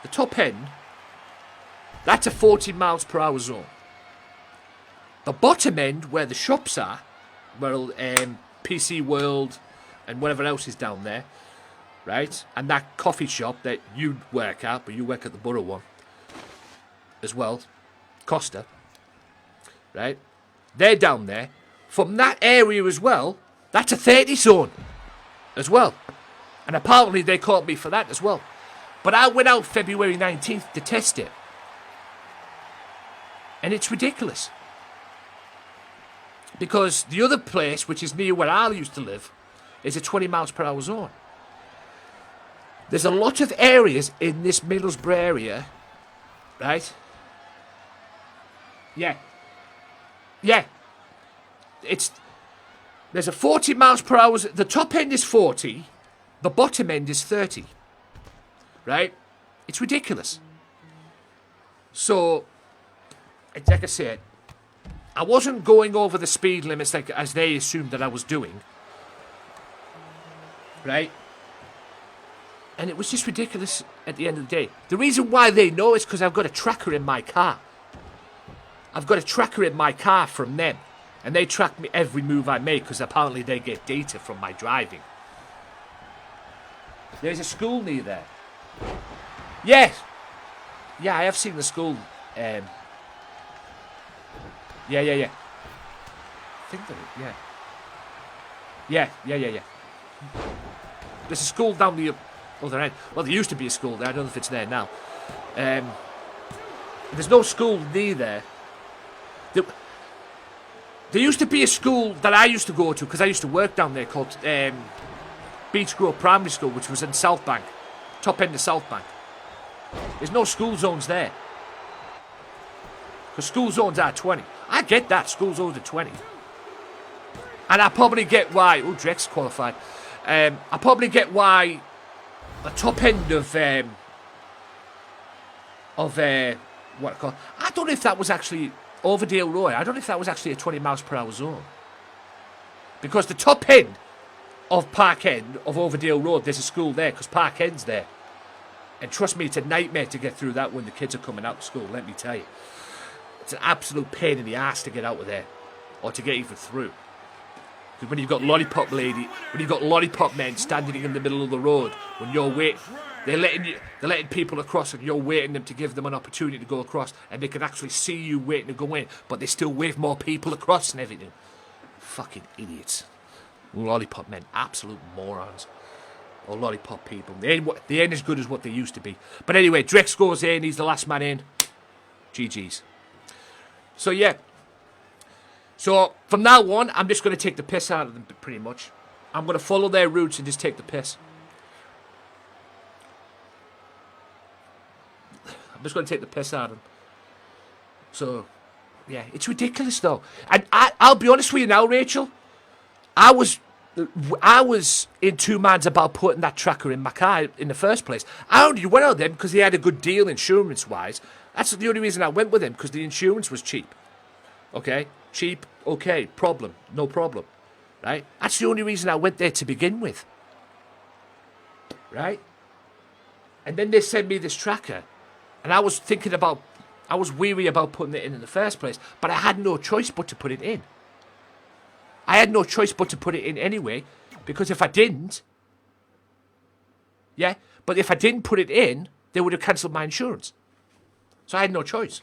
The top end, that's a 40 miles per hour zone. The bottom end, where the shops are, where PC World and whatever else is down there, right? And that coffee shop that you work at, but you work at the Borough one as well, Costa, right? They're down there. From that area as well, that's a 30 zone as well. And apparently they caught me for that as well. But I went out February 19th to test it. And it's ridiculous. Because the other place, which is near where I used to live, is a 20 miles per hour zone. There's a lot of areas in this Middlesbrough area, right? Yeah. There's a 40 miles per hour. The top end is 40. The bottom end is 30. Right? It's ridiculous. So, like I said, I wasn't going over the speed limits like as they assumed that I was doing. Right? And it was just ridiculous at the end of the day. The reason why they know is because I've got a tracker in my car. I've got a tracker in my car from them. And they track me every move I make because apparently they get data from my driving. There's a school near there. Yes. Yeah, I have seen the school. Yeah. I think that, yeah. There's a school down the other end. Well, there used to be a school there. I don't know if it's there now. There's no school near there. There used to be a school that I used to go to because I used to work down there called Beach Grove Primary School, which was in South Bank, top end of South Bank. There's no school zones there. Because school zones are 20. I get that, school zones are 20. And I probably get why... Oh, Drex qualified. I probably get why the top end of what I call... I don't know if that was actually Overdale Road. I don't know if that was actually a 20 miles per hour zone. Because the top end of Park End, of Overdale Road, there's a school there, because Park End's there. And trust me, it's a nightmare to get through that when the kids are coming out of school, let me tell you. It's an absolute pain in the ass to get out of there, or to get even through. Because when you've got lollipop men standing in the middle of the road, when you're waiting, they're letting people across, and you're waiting them to give them an opportunity to go across, and they can actually see you waiting to go in, but they still wave more people across and everything. Fucking idiots. Lollipop men, absolute morons. Or lollipop people. They ain't as good as what they used to be. But anyway, Drex goes in, he's the last man in. GG's. So yeah. So from now on, I'm just going to take the piss out of them, pretty much. I'm going to follow their routes and just take the piss. I'm just going to take the piss out of them. So, yeah, it's ridiculous though. And I'll be honest with you now, Rachel. I was in two minds about putting that tracker in my car in the first place. I only went on them because they had a good deal insurance-wise. That's the only reason I went with them, because the insurance was cheap. Okay? Cheap, okay, problem, no problem. Right? That's the only reason I went there to begin with. Right? And then they sent me this tracker, and I was weary about putting it in the first place, but I had no choice but to put it in. I had no choice but to put it in anyway, because if I didn't, but if I didn't put it in, they would have cancelled my insurance. So I had no choice.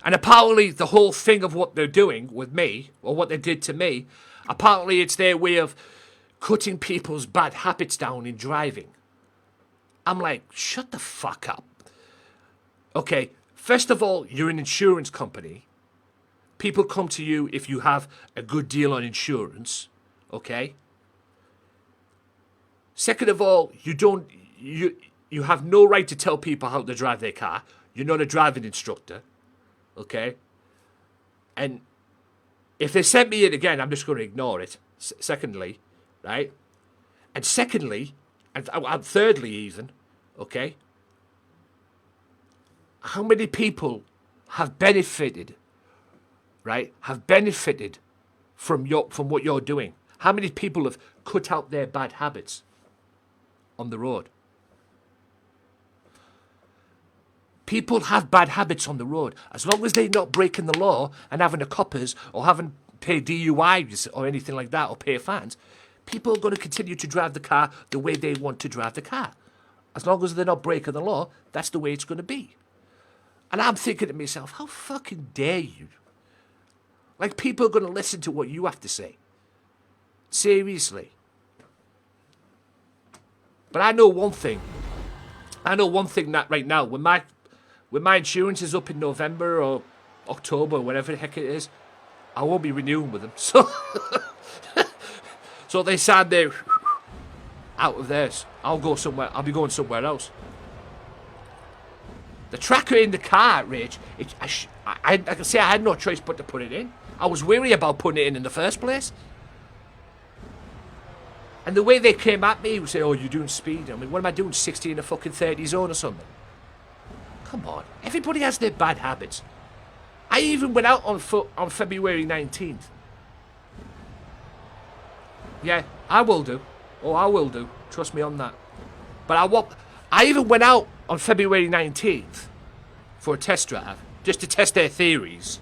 And apparently the whole thing of what they're doing with me, or what they did to me, apparently it's their way of cutting people's bad habits down in driving. I'm like, shut the fuck up. Okay, first of all, you're an insurance company. People come to you if you have a good deal on insurance, okay? Second of all, you have no right to tell people how to drive their car. You're not a driving instructor, okay? And if they send me in again, I'm just going to ignore it. Secondly, right? And secondly, and thirdly even, okay? How many people have benefited, right? Have benefited from what you're doing? How many people have cut out their bad habits on the road? People have bad habits on the road. As long as they're not breaking the law and having a coppers or having pay DUIs or anything like that or pay fines, people are going to continue to drive the car the way they want to drive the car. As long as they're not breaking the law, that's the way it's going to be. And I'm thinking to myself, how fucking dare you? Like, people are going to listen to what you have to say. Seriously. But I know one thing. That right now, when my insurance is up in November or October, whatever the heck it is, I won't be renewing with them. So they said they're out of theirs. I'll be going somewhere else. The tracker in the car, Rach, I can say I had no choice but to put it in. I was weary about putting it in the first place. And the way they came at me, would say, "Oh, you're doing speed." I mean, what am I doing, 60 in a fucking 30 zone or something? Come on. Everybody has their bad habits. I even went out on foot on February 19th. Yeah, I will do. Oh, I will do. Trust me on that. But I even went out on February 19th for a test drive, just to test their theories,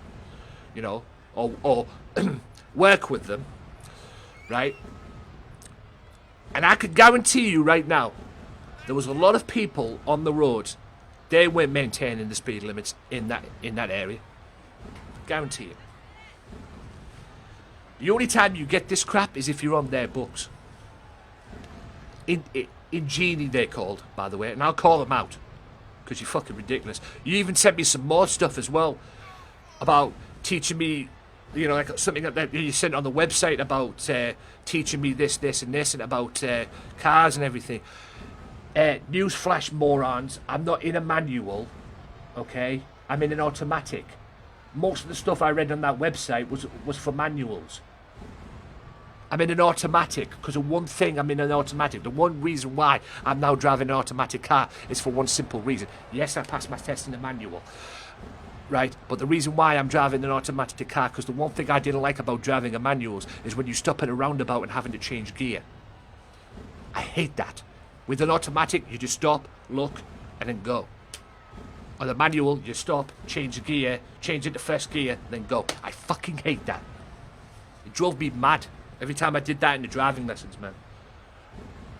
you know, or work with them, right? And I could guarantee you right now, there was a lot of people on the road, they weren't maintaining the speed limits in that area. Guarantee it. The only time you get this crap is if you're on their books. In Genie, they're called, by the way, and I'll call them out because you're fucking ridiculous. You even sent me some more stuff as well about teaching me, you know, like something that you sent on the website about teaching me this, and this, and about cars and everything. Newsflash, morons. I'm not in a manual, okay? I'm in an automatic. Most of the stuff I read on that website was for manuals. I'm in an automatic because of one thing. I'm in an automatic. The one reason why I'm now driving an automatic car is for one simple reason. Yes, I passed my test in a manual, right? But the reason why I'm driving an automatic car, because the one thing I didn't like about driving a manual is when you stop at a roundabout and having to change gear. I hate that. With an automatic, you just stop, look, and then go. On the manual, you stop, change the gear, change into first gear, then go. I fucking hate that. It drove me mad every time I did that in the driving lessons, man.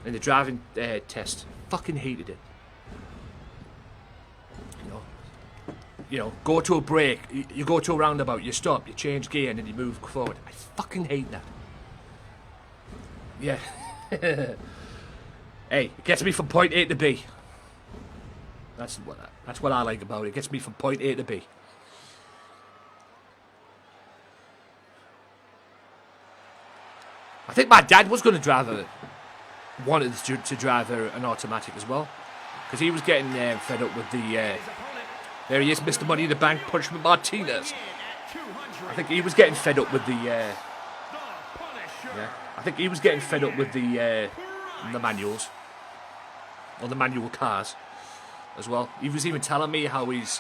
In the driving test. Fucking hated it. You know, go to a break, you go to a roundabout, you stop, you change gear, and then you move forward. I fucking hate that. Yeah. Hey, it gets me from point A to B. That's what I like about it. It gets me from point A to B. I think my dad was going to drive wanted to drive an automatic as well, because he was getting fed up with the. There he is, Mr. Money in the Bank, Punishment Martinez. I think he was getting fed up with the. Yeah, I think he was getting fed up with the manuals, or the manual cars, as well. He was even telling me how he's,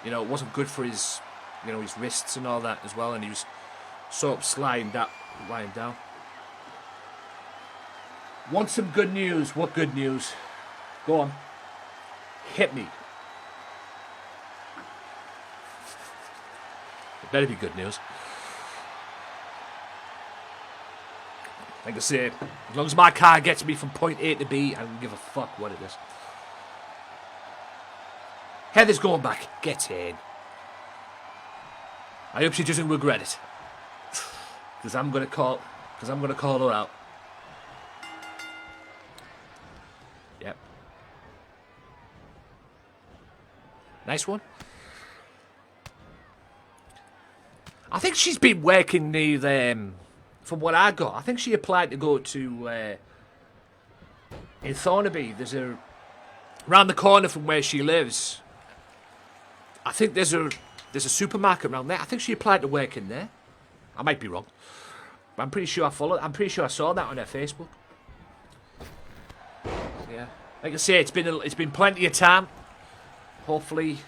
it wasn't good for his, his wrists and all that as well, and he was sort of lying down. Want some good news? What good news? Go on. Hit me. It better be good news. Like I say, as long as my car gets me from point A to B, I don't give a fuck what it is. Heather's going back. Get in. I hope she doesn't regret it. Because I'm gonna call her out. Yep. Nice one. I think she's been working from what I got. I think she applied to go to in Thornaby. There's around the corner from where she lives. I think there's a supermarket around there. I think she applied to work in there. I might be wrong, but I'm pretty sure I saw that on her Facebook. Yeah, like I say, it's been plenty of time. Hopefully,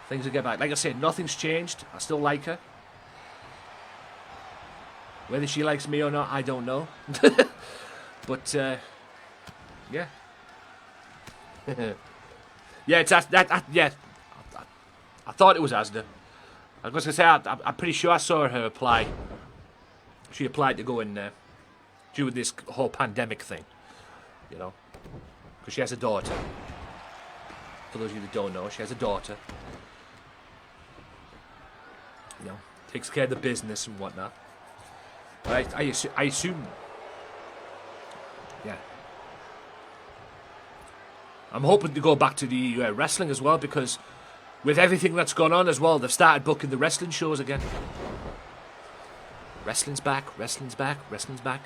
things will get back. Like I said, nothing's changed. I still like her. Whether she likes me or not, I don't know. But yeah, yeah, it's yeah. I thought it was Asda. I was gonna say I'm pretty sure I saw her apply. She applied to go in there during this whole pandemic thing, because she has a daughter. For those of you that don't know, she has a daughter. Takes care of the business and whatnot. But I assume, yeah. I'm hoping to go back to the wrestling as well, because with everything that's gone on as well, they've started booking the wrestling shows again. Wrestling's back, wrestling's back, wrestling's back.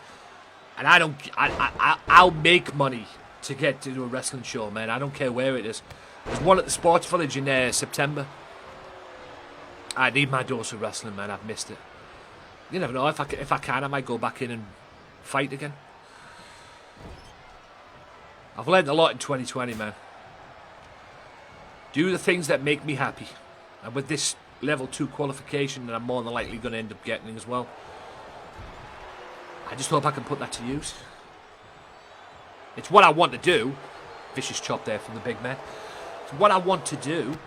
And I'll make money to get to do a wrestling show, man. I don't care where it is. There's one at the Sports Village in September. I need my dose of wrestling, man. I've missed it. You never know. If I can, I might go back in and fight again. I've learned a lot in 2020, man. Do the things that make me happy. And with this level 2 qualification that I'm more than likely going to end up getting as well, I just hope I can put that to use. It's what I want to do. Vicious chop there from the big man. It's what I want to do.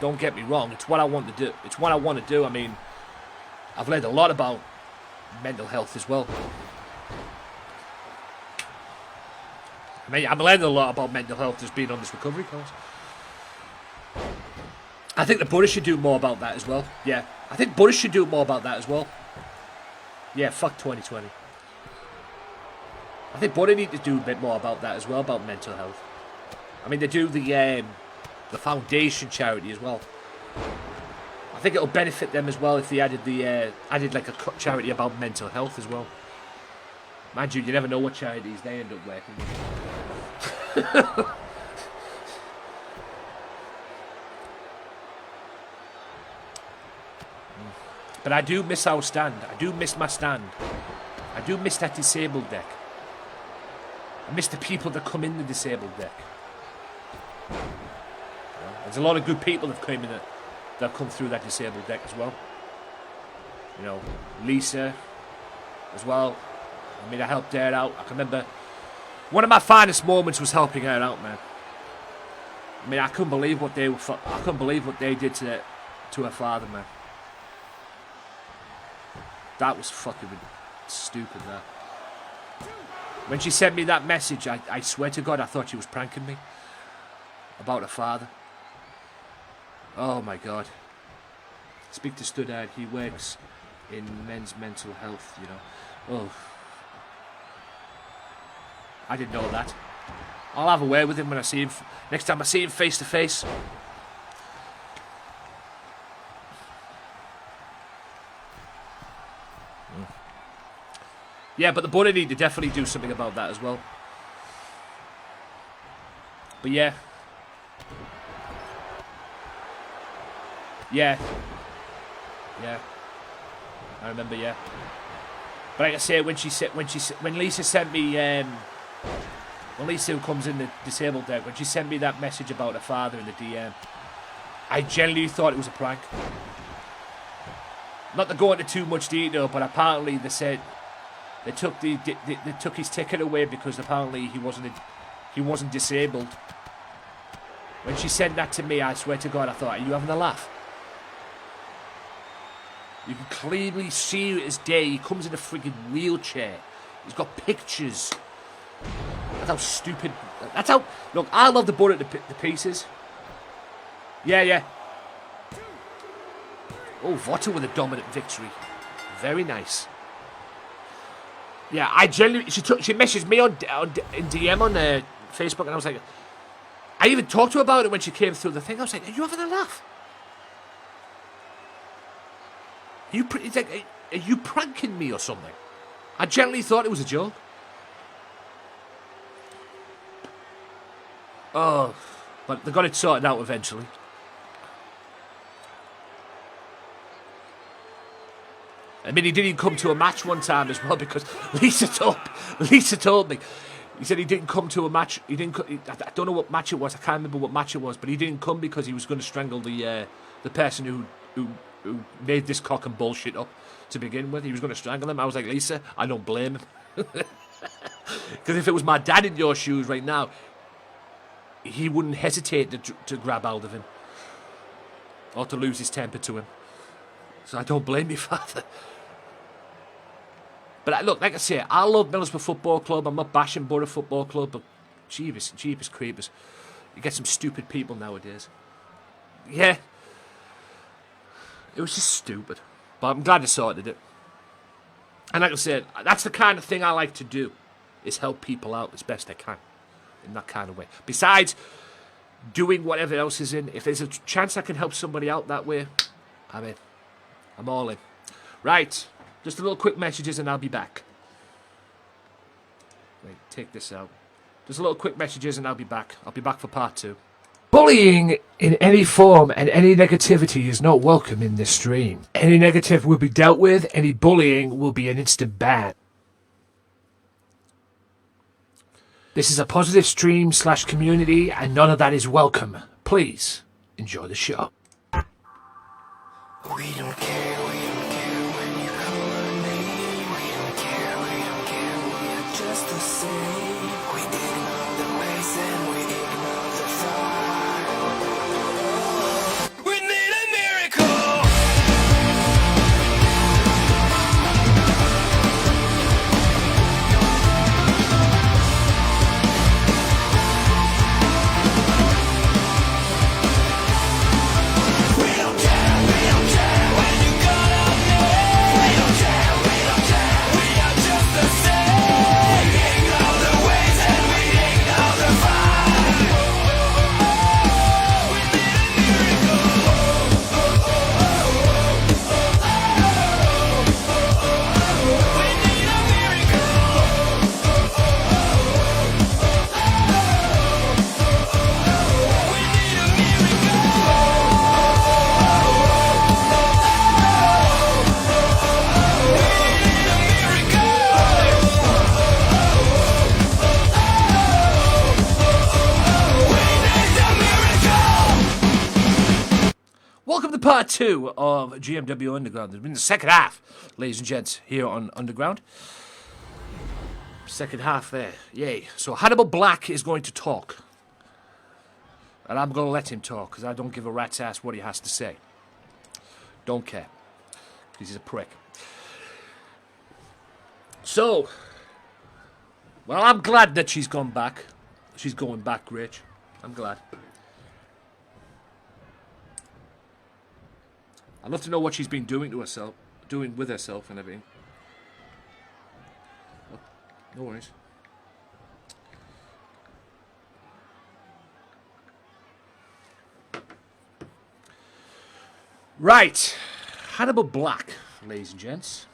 Don't get me wrong. It's what I want to do. It's what I want to do. I mean, I've learned a lot about mental health as well. I mean, I've learned a lot about mental health just being on this recovery course. I think the Buddha should do more about that as well. Yeah, I think Buddha should do more about that as well. Yeah, fuck 2020. I think Buddha need to do a bit more about that as well, about mental health. I mean, they do the foundation charity as well. I think it'll benefit them as well if they added like a charity about mental health as well. Mind you, you never know what charities they end up working with. But I do miss our stand. I do miss my stand. I do miss that disabled deck. I miss the people that come in the disabled deck. There's a lot of good people that come in that have come through that disabled deck as well. You know, Lisa as well. I mean, I helped her out. I can remember one of my finest moments was helping her out, man. I mean, I couldn't believe what they did to her father, man. That was fucking stupid, that. When she sent me that message, I swear to God, I thought she was pranking me about her father. Oh my God. Speak to Studard. He works in men's mental health, you know. Oh. I didn't know that. I'll have a word with him when I see him. Next time I see him face to face. Yeah, but the Buddha need to definitely do something about that as well. But yeah. Yeah. Yeah. I remember, yeah. But like I say, when Lisa sent me, when Lisa, who comes in the disabled deck, when she sent me that message about her father in the DM, I genuinely thought it was a prank. Not to go into too much detail, but apparently they said they took his ticket away because apparently he wasn't disabled. When she said that to me, I swear to God, I thought, are you having a laugh? You can clearly see it as day. He comes in a freaking wheelchair. He's got pictures. That's how stupid. That's how. Look, I love the bullet to pieces. Yeah. Oh, Vota with a dominant victory. Very nice. Yeah, I genuinely. She messaged me in DM on Facebook, and I was like, I even talked to her about it when she came through the thing. I was like, are you having a laugh? Are you pranking me or something? I genuinely thought it was a joke. Oh, but they got it sorted out eventually. I mean, he didn't even come to a match one time as well because Lisa told me. He said he didn't come to a match. I don't know what match it was. I can't remember what match it was, but he didn't come because he was going to strangle the person who made this cock and bullshit up to begin with. He was going to strangle him. I was like, Lisa, I don't blame him. Because if it was my dad in your shoes right now, he wouldn't hesitate to grab hold of him or to lose his temper to him. So I don't blame you, father. But look, like I say, I love Middlesbrough Football Club. I'm not bashing Borough Football Club, but jeepers creepers. You get some stupid people nowadays. Yeah. It was just stupid. But I'm glad I sorted it. And like I said, that's the kind of thing I like to do, is help people out as best I can. In that kind of way. Besides doing whatever else is in, if there's a chance I can help somebody out that way, I'm in. I'm all in. Right. Just a little quick messages and I'll be back. Wait, take this out. Just a little quick messages and I'll be back. I'll be back for part 2. Bullying in any form and any negativity is not welcome in this stream. Any negative will be dealt with. Any bullying will be an instant ban. This is a positive stream / community and none of that is welcome. Please enjoy the show. We don't care when you color me. We don't care, we are just the same. We ignore the race and we ignore the fight. We need a miracle. We don't care when you color me. We don't care, we are just the same. We ignore the ways and we part 2 of GMW Underground. There's been the second half, ladies and gents, here on Underground. Second half there. Yay. So Hannibal Black is going to talk. And I'm going to let him talk, because I don't give a rat's ass what he has to say. Don't care. Because he's a prick. So, well, I'm glad that she's gone back. She's going back, Rich. I'm glad. I'd love to know what she's been doing to herself, doing with herself and everything. Oh, no worries. Right, Hannibal Black, ladies and gents.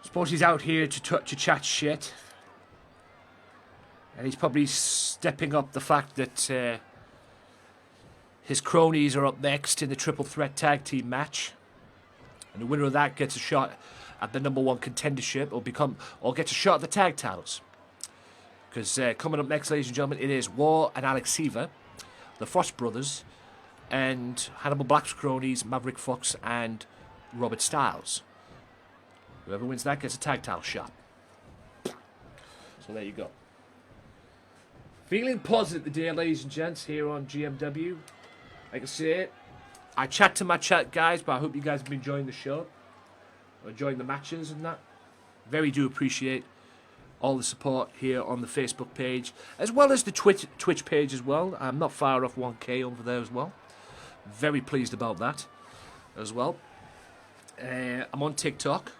Suppose he's out here to chat shit, and he's probably stepping up the fact that his cronies are up next in the triple threat tag team match, and the winner of that gets a shot at the #1 contendership, or gets a shot at the tag titles. Because coming up next, ladies and gentlemen, it is War and Alex Seaver, the Frost Brothers, and Hannibal Black's cronies, Maverick Fox and Robert Styles. Whoever wins that gets a tag title shot. So there you go. Feeling positive today, ladies and gents, here on GMW. Like I say, I chat to my chat guys, but I hope you guys have been enjoying the show, or enjoying the matches and that. Very do appreciate all the support here on the Facebook page, as well as the Twitch page as well. I'm not far off 1K over there as well. Very pleased about that as well. I'm on TikTok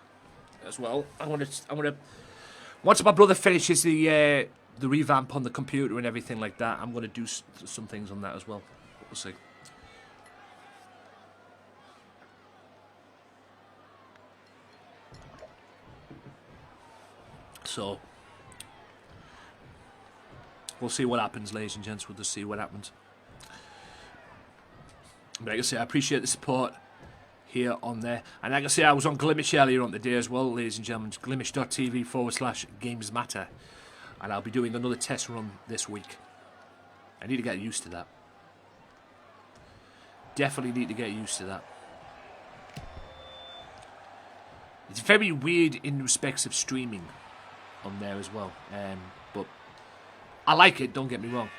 as well. I'm gonna once my brother finishes the revamp on the computer and everything like that, I'm gonna do some things on that as well. We'll see. So we'll see what happens, ladies and gents. We'll just see what happens. But like I say, I appreciate the support here on there. And like I say, I was on Glimish earlier on the day as well, ladies and gentlemen. Glimish.tv/Gamesmatter. And I'll be doing another test run this week. I need to get used to that. Definitely need to get used to that. It's very weird in respects of streaming on there as well. But I like it, don't get me wrong.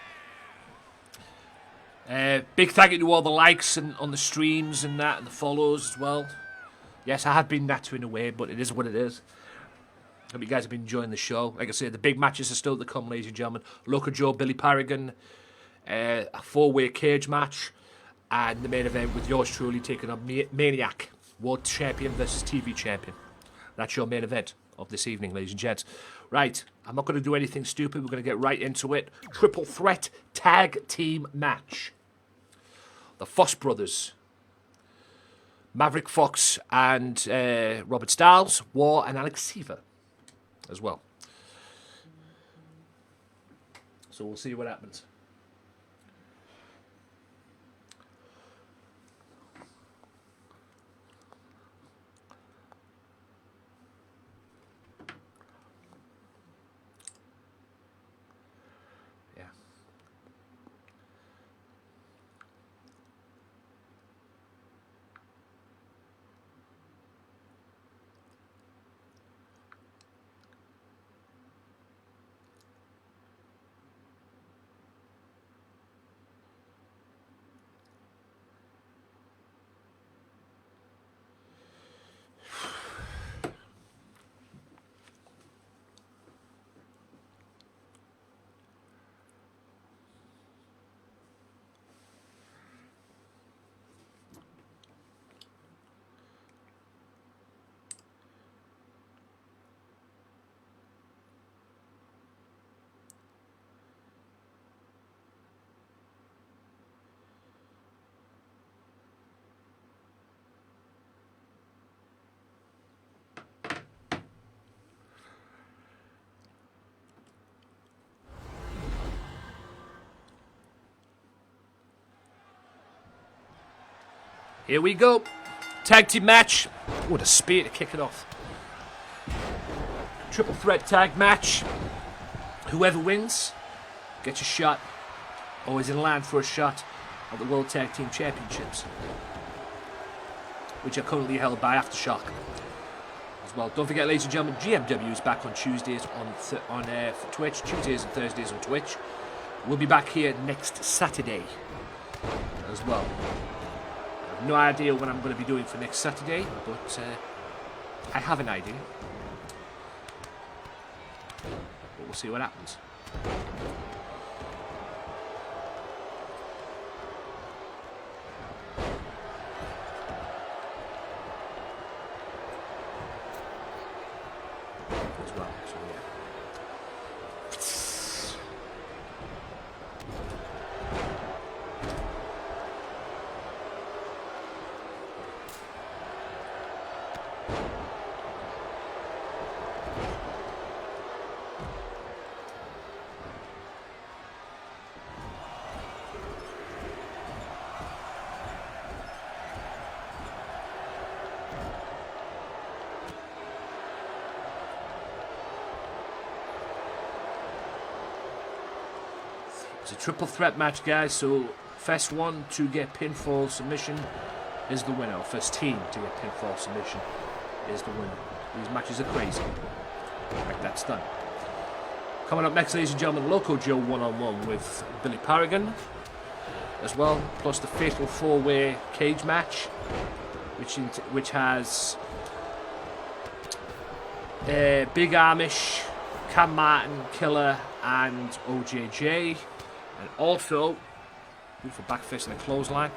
Big thank you to all the likes and on the streams and that, and the follows as well. Yes, I have been nattering away, but it is what it is. Hope you guys have been enjoying the show. Like I said, the big matches are still to come, ladies and gentlemen. Local Joe, Billy Paragon, a 4-way cage match, and the main event with yours truly taking on Maniac, World Champion versus TV Champion. That's your main event of this evening, ladies and gents. Right, I'm not going to do anything stupid. We're going to get right into it. Triple threat tag team match. The Foss Brothers, Maverick Fox and Robert Styles, War and Alex Seaver as well. So we'll see what happens. Here we go. Tag team match. What a spear to kick it off. Triple threat tag match. Whoever wins gets a shot. Always in line for a shot of the World Tag Team Championships, which are currently held by Aftershock as well. Don't forget, ladies and gentlemen, GMW is back on Tuesdays on Twitch, Tuesdays and Thursdays on Twitch. We'll be back here next Saturday as well. I have no idea what I'm going to be doing for next Saturday, but I have an idea. But we'll see what happens. As well, so yeah. It's a triple threat match, guys, so first one to get pinfall submission is the winner. First team to get pinfall submission is the winner. These matches are crazy. Like that's done. Coming up next, ladies and gentlemen, Loco Joe one-on-one with Billy Paragon as well, plus the fatal four-way cage match, which has Big Amish, Cam Martin, Killer, and OJJ. And also, for back fist and a clothesline.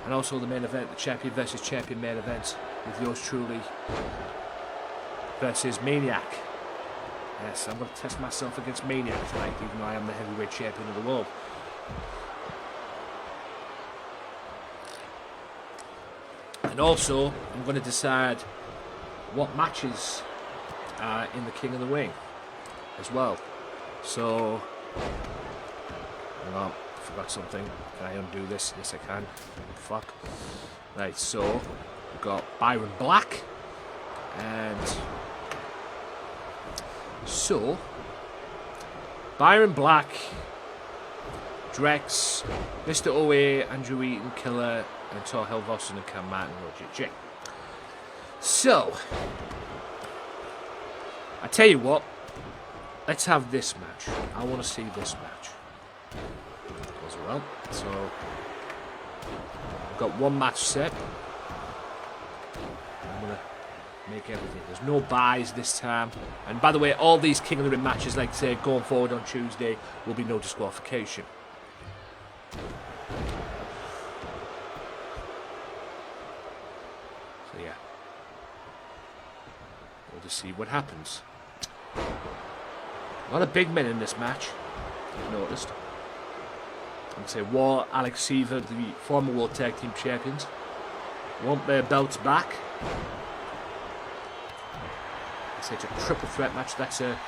And also the main event, the champion versus champion main event, with yours truly versus Maniac. Yes, I'm going to test myself against Maniac tonight, even though I am the heavyweight champion of the world. And also, I'm going to decide what matches are in the King of the Ring as well. So, hang on, I forgot something. Can I undo this? Yes, I can. Fuck. Right, so we've got Byron Black, and so Byron Black, Drex, Mr. OA, Andrew Eaton, Killer, and Tor Helvossen and Cam Martin and OJJ. So, I tell you what, let's have this match. I want to see this match as well. So, I've got one match set. I'm going to make everything. There's no buys this time. And by the way, all these King of the Ring matches, like I said, going forward on Tuesday, will be no disqualification. So yeah, we'll just see what happens. A lot of big men in this match, I've noticed. I'd say War, Alex Seaver, the former World Tag Team Champions, want their belts back. I'd say it's a triple threat match. That's a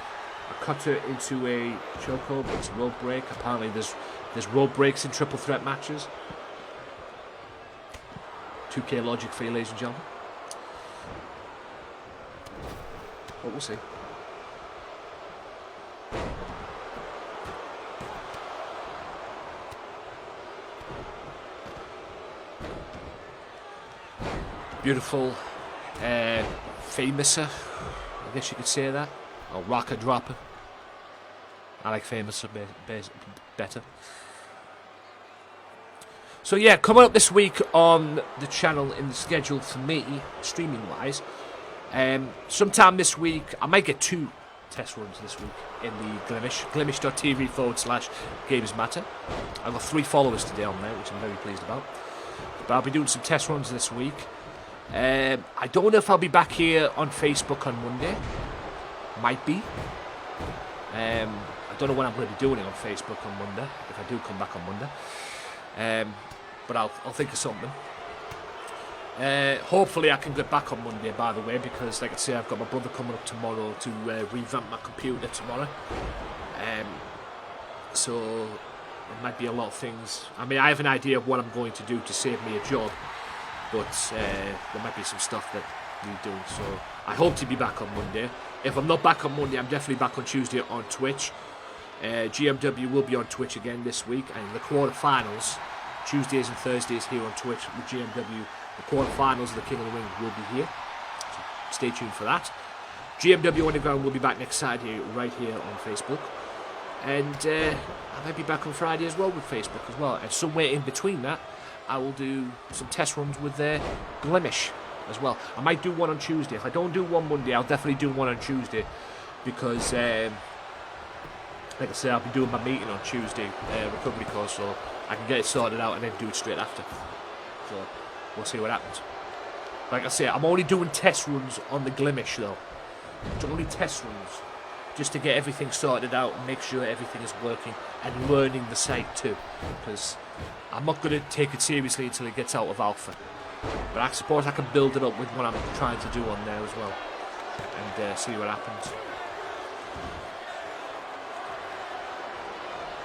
cutter into a chokehold, but it's a rope break. Apparently there's rope breaks in triple threat matches. 2K logic for you, ladies and gentlemen. But we'll see. Beautiful famouser, I guess you could say that, or rocker dropper. I like famouser better. So yeah, coming up this week on the channel in the schedule for me, streaming wise, sometime this week, I might get 2 test runs this week in the Glimish.tv/Gamesmatter. I've got 3 followers today on there, which I'm very pleased about. But I'll be doing some test runs this week. I don't know if I'll be back here on Facebook on Monday. Might be. I don't know when I'm going to be doing it on Facebook on Monday, if I do come back on Monday. But I'll think of something. Hopefully I can get back on Monday, by the way, because like I say, I've got my brother coming up tomorrow to revamp my computer tomorrow. So there might be a lot of things. I mean, I have an idea of what I'm going to do to save me a job, but there might be some stuff that we do. So I hope to be back on Monday. If I'm not back on Monday, I'm definitely back on Tuesday on Twitch. GMW will be on Twitch again this week, and in the quarterfinals, Tuesdays and Thursdays here on Twitch with GMW. The quarterfinals of the King of the Ring will be here. So stay tuned for that. GMW Underground will be back next Saturday right here on Facebook. And I might be back on Friday as well with Facebook as well. And somewhere in between that, I will do some test runs with Blemish as well. I might do one on Tuesday. If I don't do one Monday, I'll definitely do one on Tuesday. Because, like I say, I'll be doing my meeting on Tuesday, recovery course, so I can get it sorted out and then do it straight after. So, we'll see what happens. Like I say, I'm only doing test runs on the Blemish though. It's only test runs. Just to get everything sorted out and make sure everything is working and learning the site too. Because I'm not going to take it seriously until it gets out of alpha. But I suppose I can build it up with what I'm trying to do on there as well. And see what happens.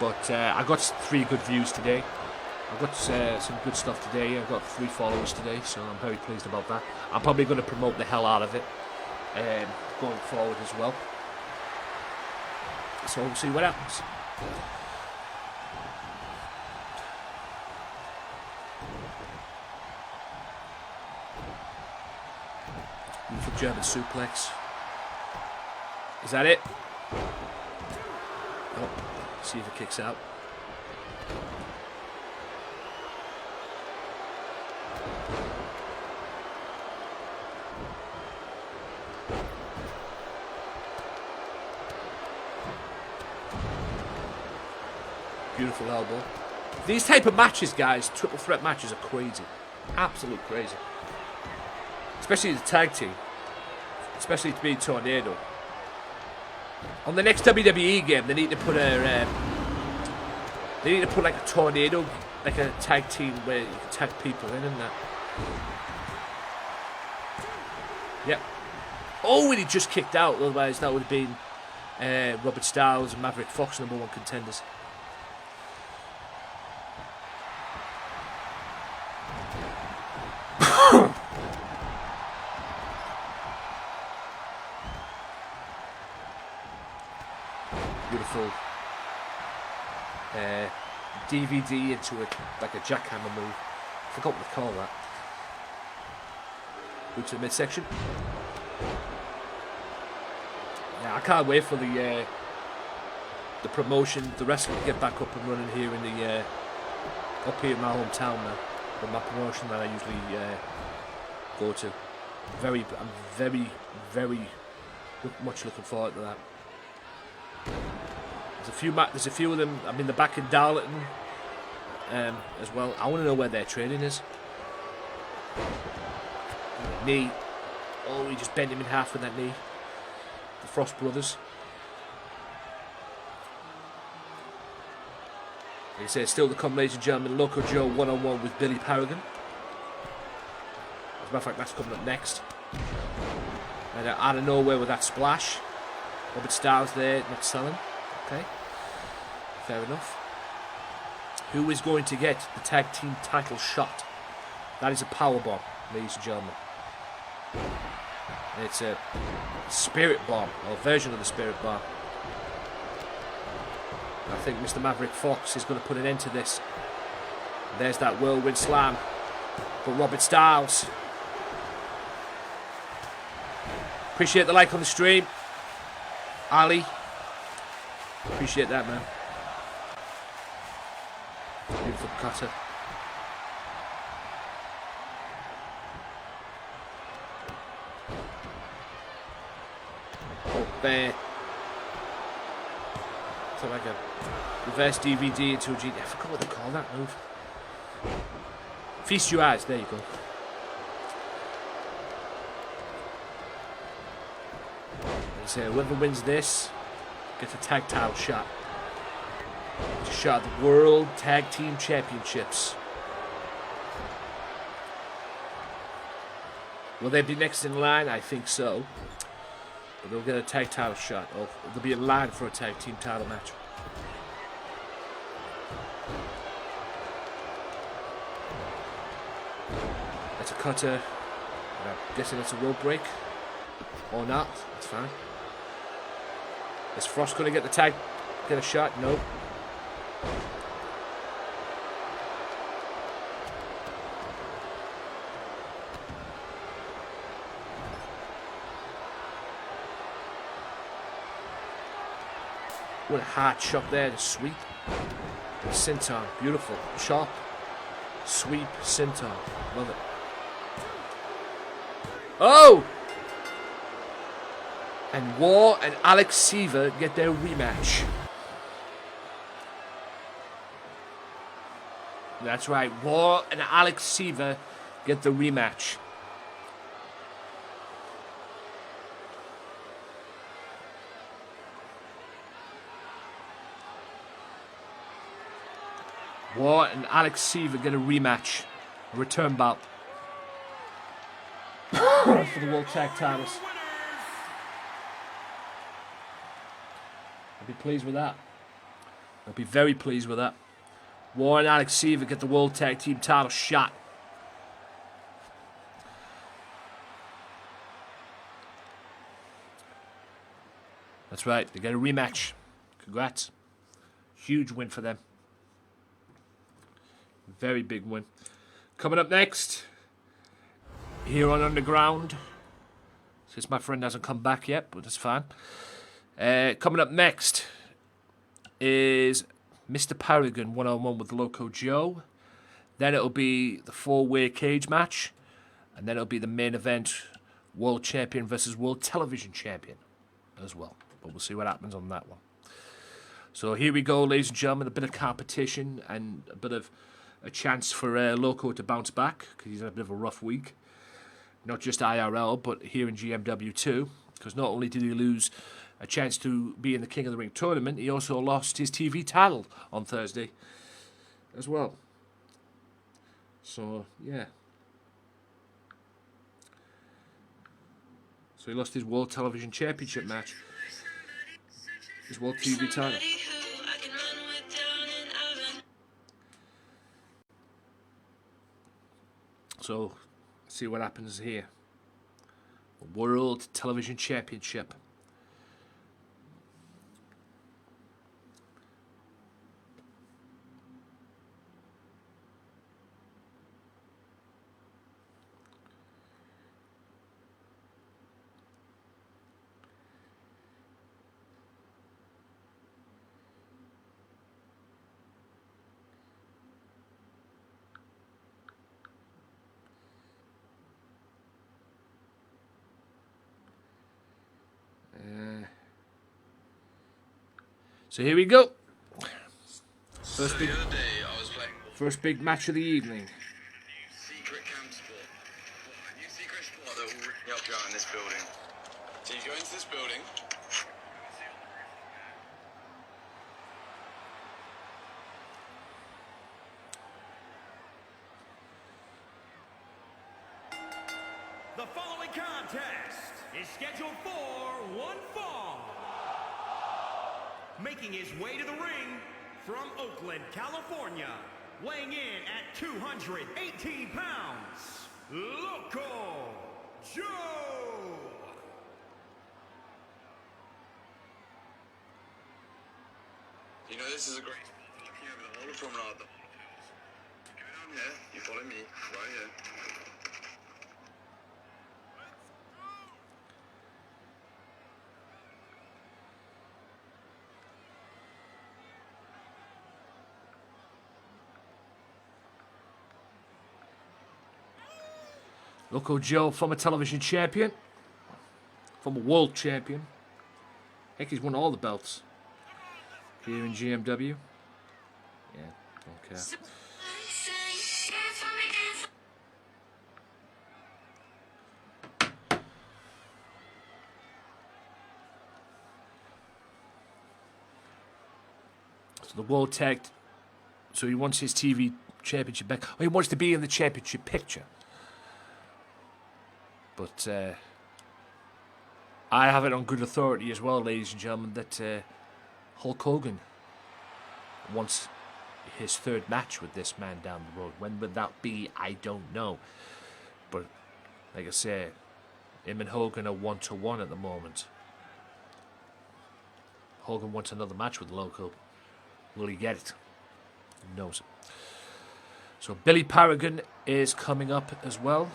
But I got 3 good views today. I got some good stuff today. I got 3 followers today, so I'm very pleased about that. I'm probably going to promote the hell out of it going forward as well. So we'll see what happens. Beautiful German suplex. Is that it? Oh, see if it kicks out. Beautiful elbow. These type of matches, guys, triple threat matches are crazy. Absolute crazy. Especially the tag team. Especially to be Tornado. On the next WWE game, they need to put a... they need to put like a Tornado, like a tag team where you can tag people in and that. Yep. Oh, and he just kicked out. Otherwise, that would have been Robert Styles and Maverick Fox, #1 contenders. Beautiful DVD into it, like a jackhammer move. Forgot what to call that. Go to the midsection. Yeah, I can't wait for the promotion, the wrestling to get back up and running here in the up here in my hometown now. With my promotion that I usually go to. I'm very much looking forward to that. There's a few of them. I'm in the back in Darlington as well. I want to know where their training is. Knee. Oh, he just bent him in half with that knee. The Frost Brothers. He says, still to come, ladies and gentlemen, Loco Joe one-on-one with Billy Paragon. As a matter of fact, that's coming up next. And out of nowhere with that splash. Robert Styles there, not selling. Okay, fair enough. Who is going to get the tag team title shot? That is a power bomb, ladies and gentlemen. And it's a spirit bomb, or a version of the spirit bomb. I think Mr. Maverick Fox is going to put an end to this. And there's that whirlwind slam for Robert Styles. Appreciate the like on the stream, Ali. Appreciate that, man. Beautiful cutter. Oh, bear. So like a reverse DVD into a G. I forgot what they call that move. Feast your eyes. There you go. So whoever wins this gets a tag title shot. It's a shot at the World Tag Team Championships. Will they be next in line? I think so. But they'll get a tag title shot. Or they'll be in line for a tag team title match. That's a cutter. I'm guessing it's a rope break. Or not. That's fine. Is Frost going to get the tag? Get a shot? Nope. What a hard shot there to sweep. Senton, beautiful. Chop, sweep, senton. Love it. Oh! And War and Alex Seaver get their rematch. That's right. War and Alex Seaver get the rematch. War and Alex Seaver get a rematch. A return bout. For the World Tag Titles. I'll be pleased with that. I'll be very pleased with that. War and Alex Seaver get the World Tag Team title shot. That's right. They get a rematch. Congrats. Huge win for them. Very big win. Coming up next, here on Underground. Since my friend hasn't come back yet, but that's fine. Coming up next is Mr. Paragon one-on-one with Loco Joe. Then it'll be the four-way cage match. And then it'll be the main event, World Champion versus World Television Champion as well. But we'll see what happens on that one. So here we go, ladies and gentlemen. A bit of competition and a bit of a chance for Loco to bounce back, because he's had a bit of a rough week. Not just IRL, but here in GMW too. Because not only did he lose a chance to be in the King of the Ring tournament, he also lost his TV title on Thursday as well. So, yeah. So he lost his World Television Championship match. His World TV title. So, see what happens here. World Television Championship. So here we go. First big match of the evening. Secret camp sport. A new secret sport that will really help you out in this building. So you go into this building. The following contest is scheduled for one fall. Making his way to the ring from Oakland, California, weighing in at 218 pounds, Loco Joe. You know this is a great spot for looking over the whole of Promenade. Go down here, you follow me, right here. Loco Joe, former television champion, former world champion. Heck, he's won all the belts here in GMW. Yeah, don't care. So the World Tag. So he wants his TV championship back. Oh, he wants to be in the championship picture. But I have it on good authority as well, ladies and gentlemen, that Hulk Hogan wants his third match with this man down the road. When would that be? I don't know. But like I say, him and Hogan are 1-1 at the moment. Hogan wants another match with Loco. Will he get it? Who knows? So Billy Paragon is coming up as well.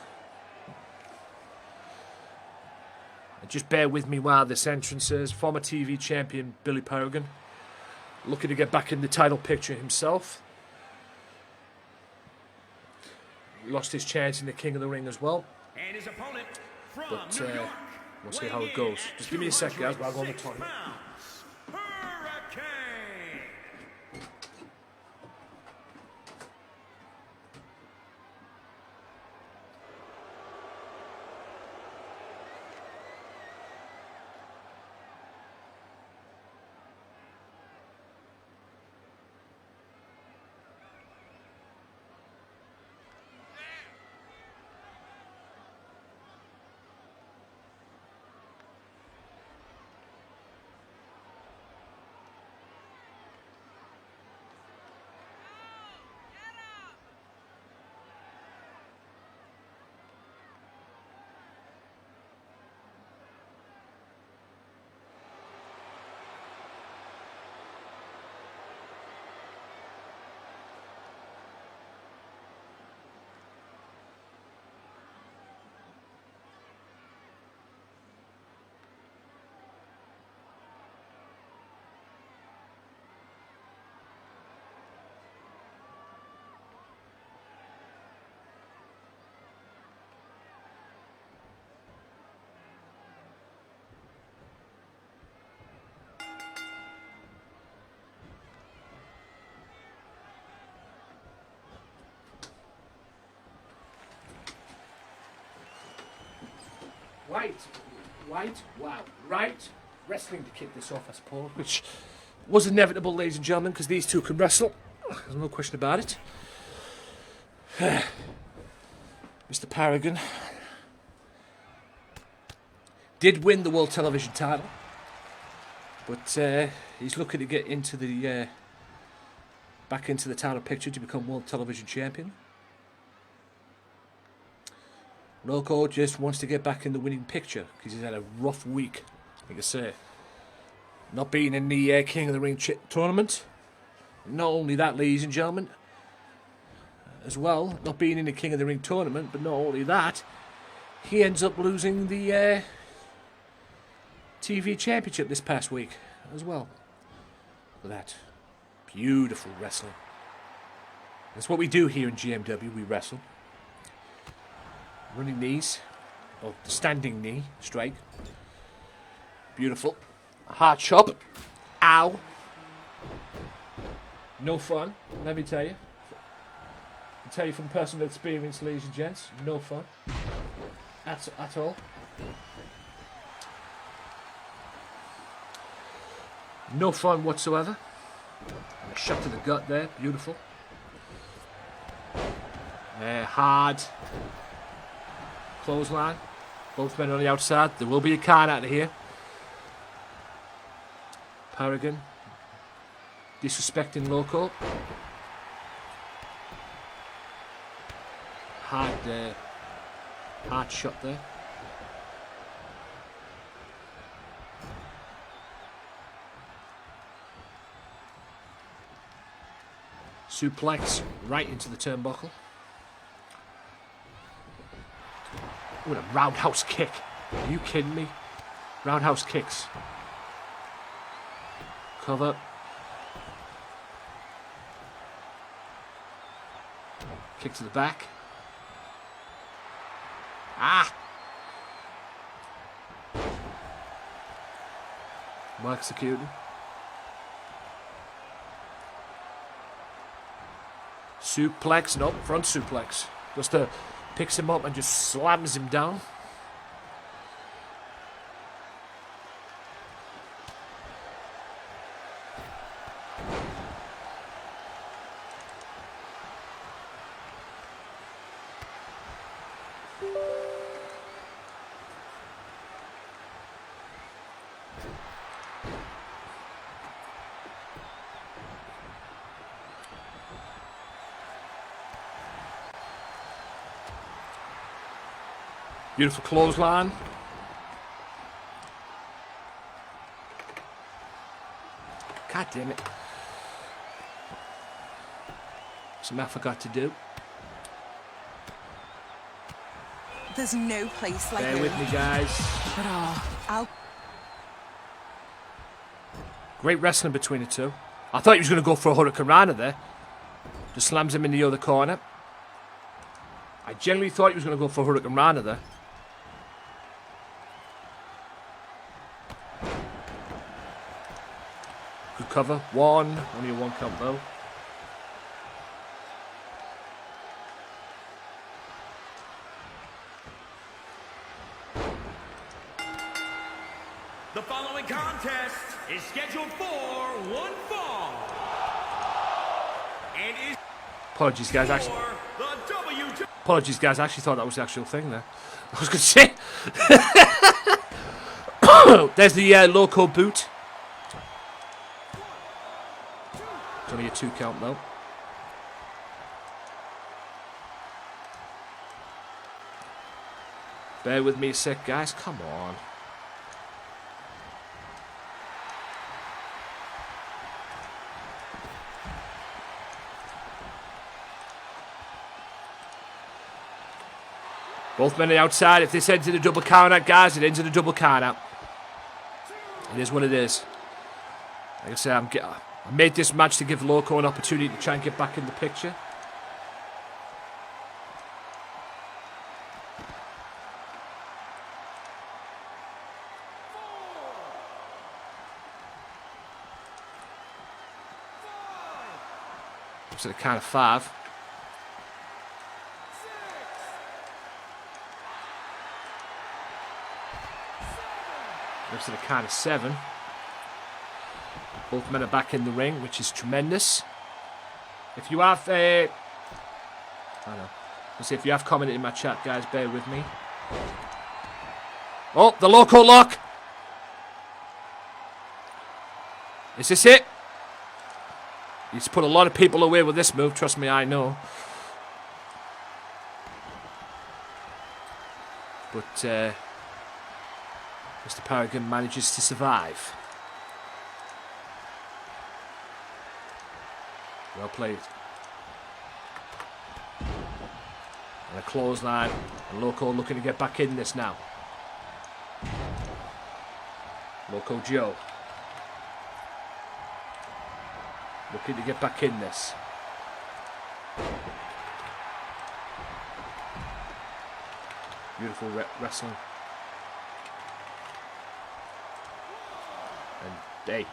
Just bear with me while this entrance is. Former TV champion Billy Paragon looking to get back in the title picture himself. Lost his chance in the King of the Ring as well. And his opponent from But New York, we'll see how it goes. Just give me a sec, guys, while I go on the toilet. Hurricane. Right. Wrestling to kick this off, I suppose, which was inevitable, ladies and gentlemen, because these two can wrestle. There's no question about it. Mr. Paragon did win the World Television title, but he's looking to get into the back into the title picture to become World Television Champion. Loco just wants to get back in the winning picture because he's had a rough week, like I say. Not being in the King of the Ring tournament. Not only that, ladies and gentlemen, as well, not being in the King of the Ring tournament, but not only that, he ends up losing the TV championship this past week as well. Look at that. Beautiful wrestling. That's what we do here in GMW, we wrestle. Running knees, or standing knee, strike. Beautiful. Hard chop. Ow. No fun, let me tell you. I tell you from personal experience, ladies and gents, no fun. At all. No fun whatsoever. A shot to the gut there, beautiful. Hard. Clothesline. Both men on the outside. There will be a card out of here. Paragon disrespecting Loco. Hard shot there. Suplex right into the turnbuckle. What a roundhouse kick. Are you kidding me? Roundhouse kicks. Cover. Kick to the back. Ah! Well executed. Suplex, nope, front suplex. Just picks him up and just slams him down. Beautiful clothesline. God damn it. Something I forgot to do. There's no place like Bear with me, guys. But I'll... Great wrestling between the two. I thought he was going to go for a Hurricane Rana there. Just slams him in the other corner. I genuinely thought he was going to go for a Hurricane Rana there. Good cover. One. Only a one count though. The following contest is scheduled for one fall. And is Apologies, guys. Actually, for the W2. apologies, guys. I actually thought that was the actual thing there. I was going to say. There's the loco boot. It's only a 2 count though. Bear with me a sec, guys. Come on. Both men are outside. If this ends in a double count out, guys, it ends in a double count out. It is what it is. Like I said, I made this match to give Loco an opportunity to try and get back in the picture. So the count of 5. Up to the count of 7. Both men are back in the ring, which is tremendous. If you have, I don't know. Let's see if you have commented in my chat, guys. Bear with me. Oh, the loco lock. Is this it? He's put a lot of people away with this move. Trust me, I know. But Mr. Paragon manages to survive. Well played. And a clothesline. And Loco looking to get back in this now. Loco Joe. Looking to get back in this. Beautiful wrestling. And hey,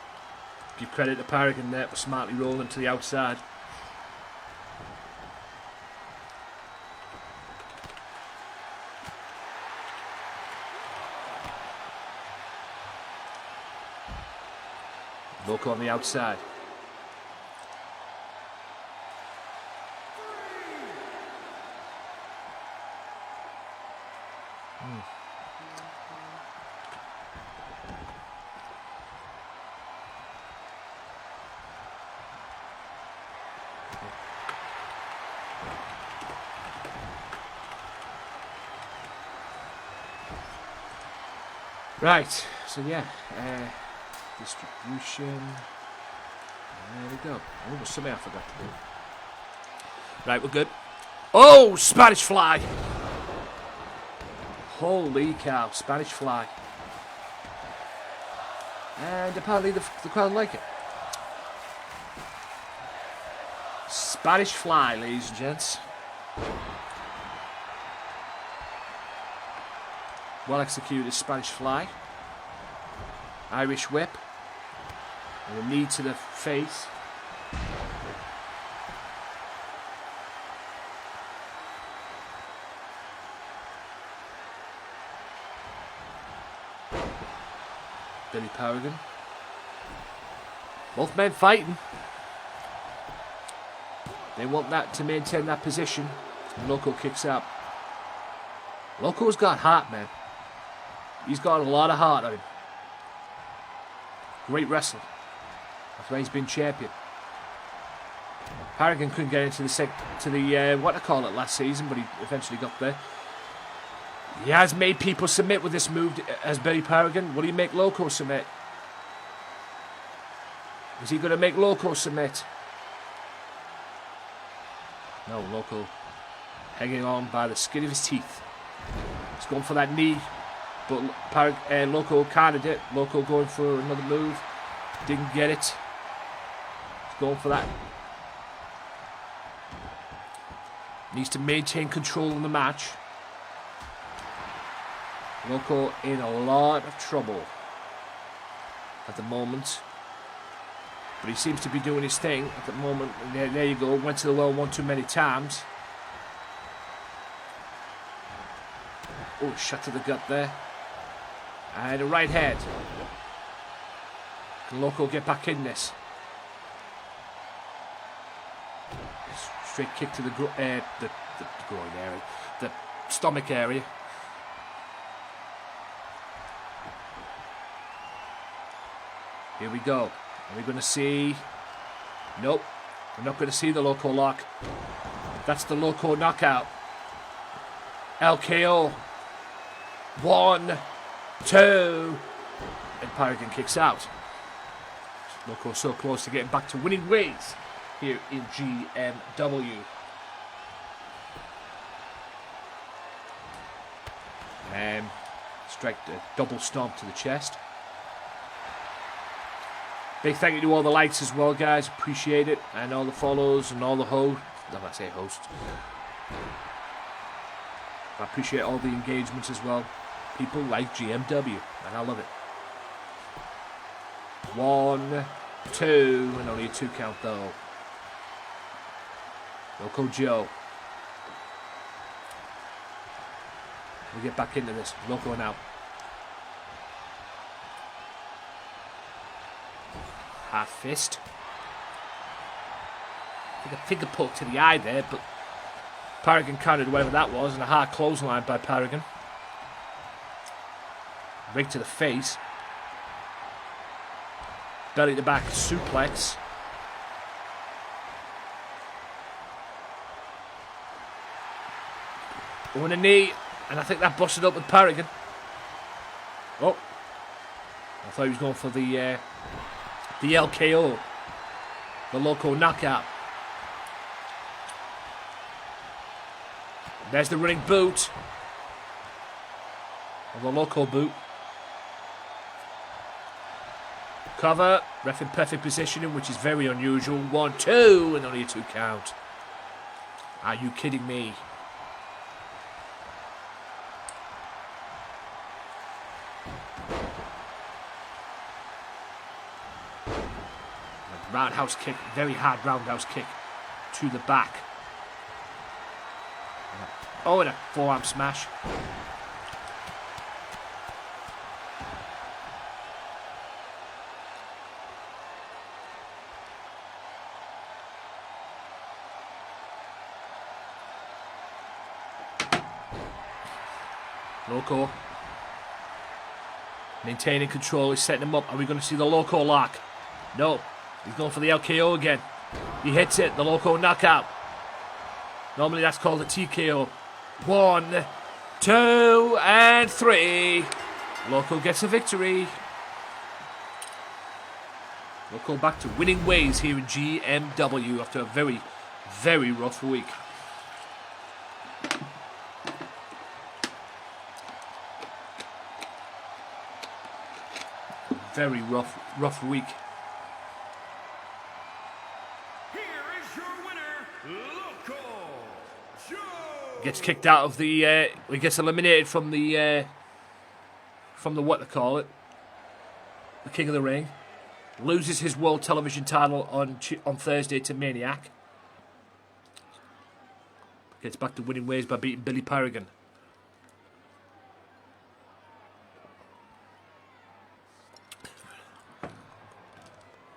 give credit to Paragon there for smartly rolling to the outside. Loco on the outside. Right, so yeah, distribution, there we go. Oh, there's something I forgot to do. Right, we're good. Oh, Spanish fly! Holy cow, Spanish fly. And apparently the crowd like it. Spanish fly, ladies and gents. Well executed Spanish fly. Irish whip. And a knee to the face. Billy Paragon. Both men fighting. They want that to maintain that position. Loco kicks out. Loco's got heart, man. He's got a lot of heart on him. Great wrestler. That's why he's been champion. Paragon couldn't get into the what I call it last season, but he eventually got there. He has made people submit with this move as Billy Paragon. Will he make Loco submit? Is he going to make Loco submit? No, Loco hanging on by the skin of his teeth. He's going for that knee. But Loco kind of did. Loco going for another move. Didn't get it. going for that. Needs to maintain control in the match. Loco in a lot of trouble at the moment. But he seems to be doing his thing at the moment. There you go. Went to the well one too many times. Oh, shot to the gut there. And a right head. Can Loco get back in this? Straight kick to the groin area. The stomach area. Here we go. Are we going to see... Nope. We're not going to see the Loco lock. That's the Loco knockout. LKO. 1, 2. And Paragon kicks out. Loco so close to getting back to winning ways here in GMW. Strike the double stomp to the chest. Big thank you to all the likes as well, guys. Appreciate it. And all the follows and all the hosts. I say hosts. I appreciate all the engagements as well. People like GMW. And I love it. 1, 2. And only a 2 count though. Loco Joe. We get back into this. Loco now. Half fist. I think a finger poke to the eye there, but Paragon countered whatever that was, and a hard clothesline by Paragon. Right to the face. Belly to back suplex. On a knee, and I think that busted up with Paragon. Oh, I thought he was going for the LKO, the Loco knockout. There's the running boot, or the Loco boot. Cover, ref in perfect positioning, which is very unusual. 1, 2, and only a 2 count. Are you kidding me? Roundhouse kick, very hard roundhouse kick to the back. Oh, and a forearm smash. Loco maintaining control, he's setting him up. Are we going to see the Loco lock? No. He's going for the LKO again. He hits it, the Loco knockout. Normally that's called a TKO. 1, 2, and 3. Loco gets a victory. Loco back to winning ways here in GMW after a very, very rough week. Very rough week. Gets kicked out of the. He gets eliminated from the what they call it, the King of the Ring. Loses his World Television title on Thursday to Maniac. Gets back to winning ways by beating Billy Paragon.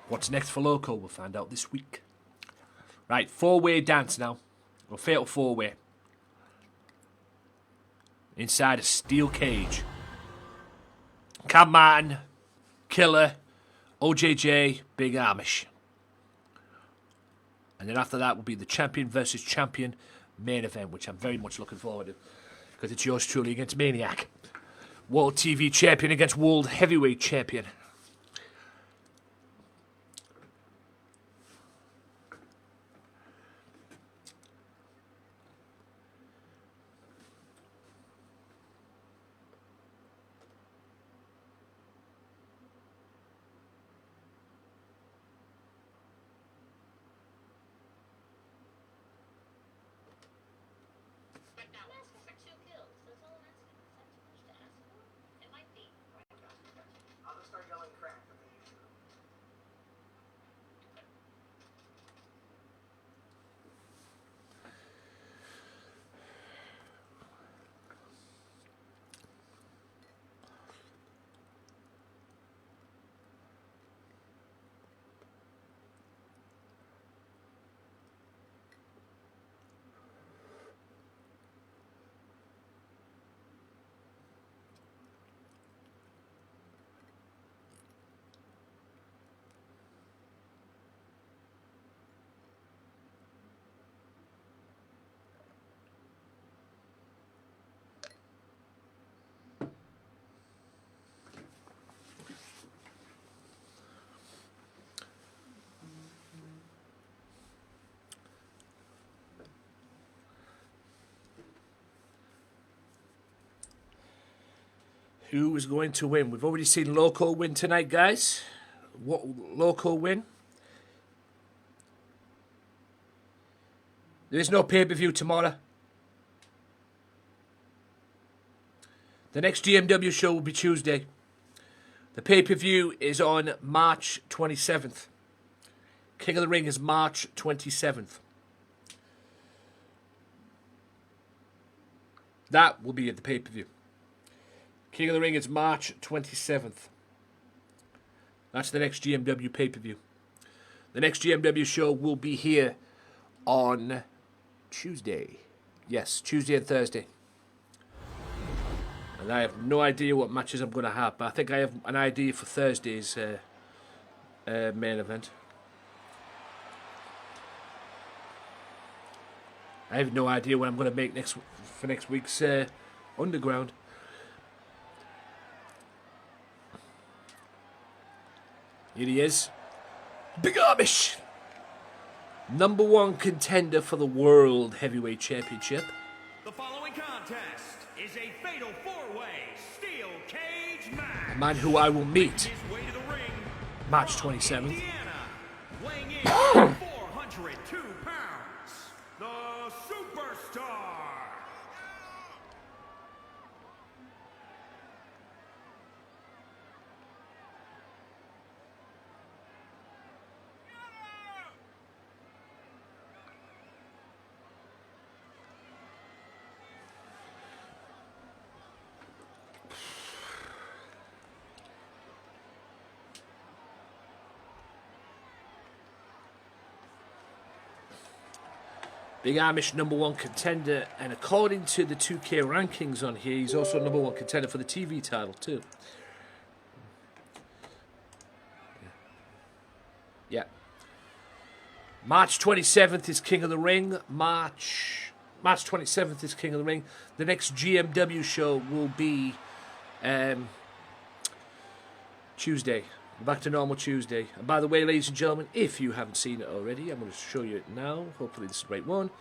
What's next for Loco? We'll find out this week. Right, 4-way dance now. Or fatal 4-way. Inside a steel cage. Cam Martin, Killer, OJJ, Big Amish. And then after that will be the champion versus champion main event, which I'm very much looking forward to. Because it's yours truly against Maniac. World TV champion against World Heavyweight champion. Who is going to win? We've already seen Loco win tonight, guys. What Loco win? There is no pay-per-view tomorrow. The next GMW show will be Tuesday. The pay-per-view is on March 27th. King of the Ring is March 27th. That will be at the pay-per-view. King of the Ring is March 27th. That's the next GMW pay-per-view. The next GMW show will be here on Tuesday. Yes, Tuesday and Thursday. And I have no idea what matches I'm going to have, but I think I have an idea for Thursday's main event. I have no idea what I'm going to make for next week's Underground. Here he is. Big Amish! #1 contender for the World Heavyweight Championship. The following contest is a fatal four-way steel cage match. A man who I will meet His way to the ring March from 27th. Indiana, weighing in at 402 pounds, the Superstar. Big Amish #1 contender, and according to the 2K rankings on here, he's also #1 contender for the TV title too. Yeah. March 27th is King of the Ring. March 27th is King of the Ring. The next GMW show will be Tuesday. Back to normal Tuesday. And by the way, ladies and gentlemen, if you haven't seen it already, I'm going to show you it now. Hopefully this is the right one.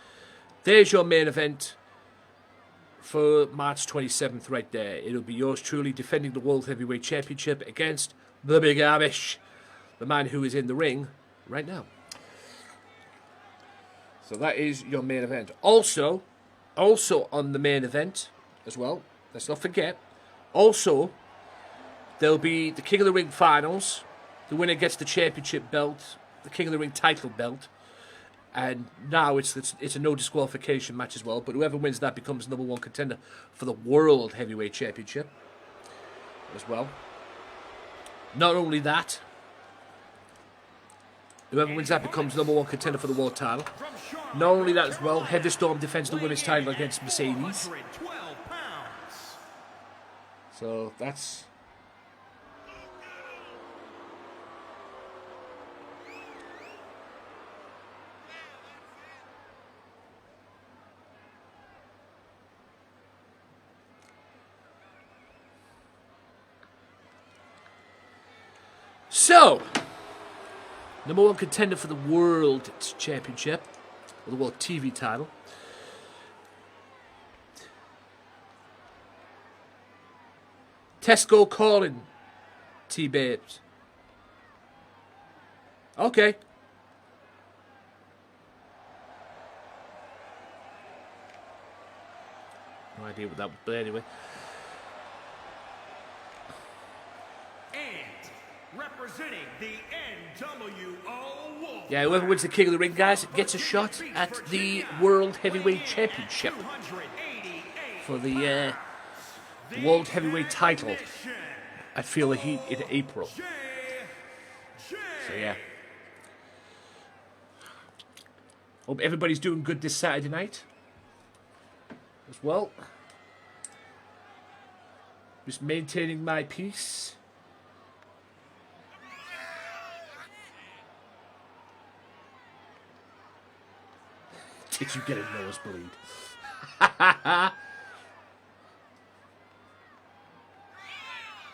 There's your main event for March 27th right there. It'll be yours truly defending the World Heavyweight Championship against the Big Amish, the man who is in the ring right now. So that is your main event. Also on the main event as well, let's not forget, also there'll be the King of the Ring finals. The winner gets the championship belt, the King of the Ring title belt. And now it's a no disqualification match as well. But whoever wins that becomes #1 contender for the World Heavyweight Championship as well. Not only that, whoever wins that becomes #1 contender for the world title. Not only that as well, Heather Storm defends the women's title against Mercedes. 412 pounds. So that's... So, #1 contender for the World Championship, or the World TV title. Tesco calling, T-Babes. Okay. No idea what that would be anyway. Representing the NWO Wolf. Yeah, whoever wins the King of the Ring, guys, gets a shot at the World Heavyweight Championship for the World Heavyweight title at Feel the Heat in April. So yeah, hope everybody's doing good this Saturday night as well. Just maintaining my peace. Did you get a nosebleed?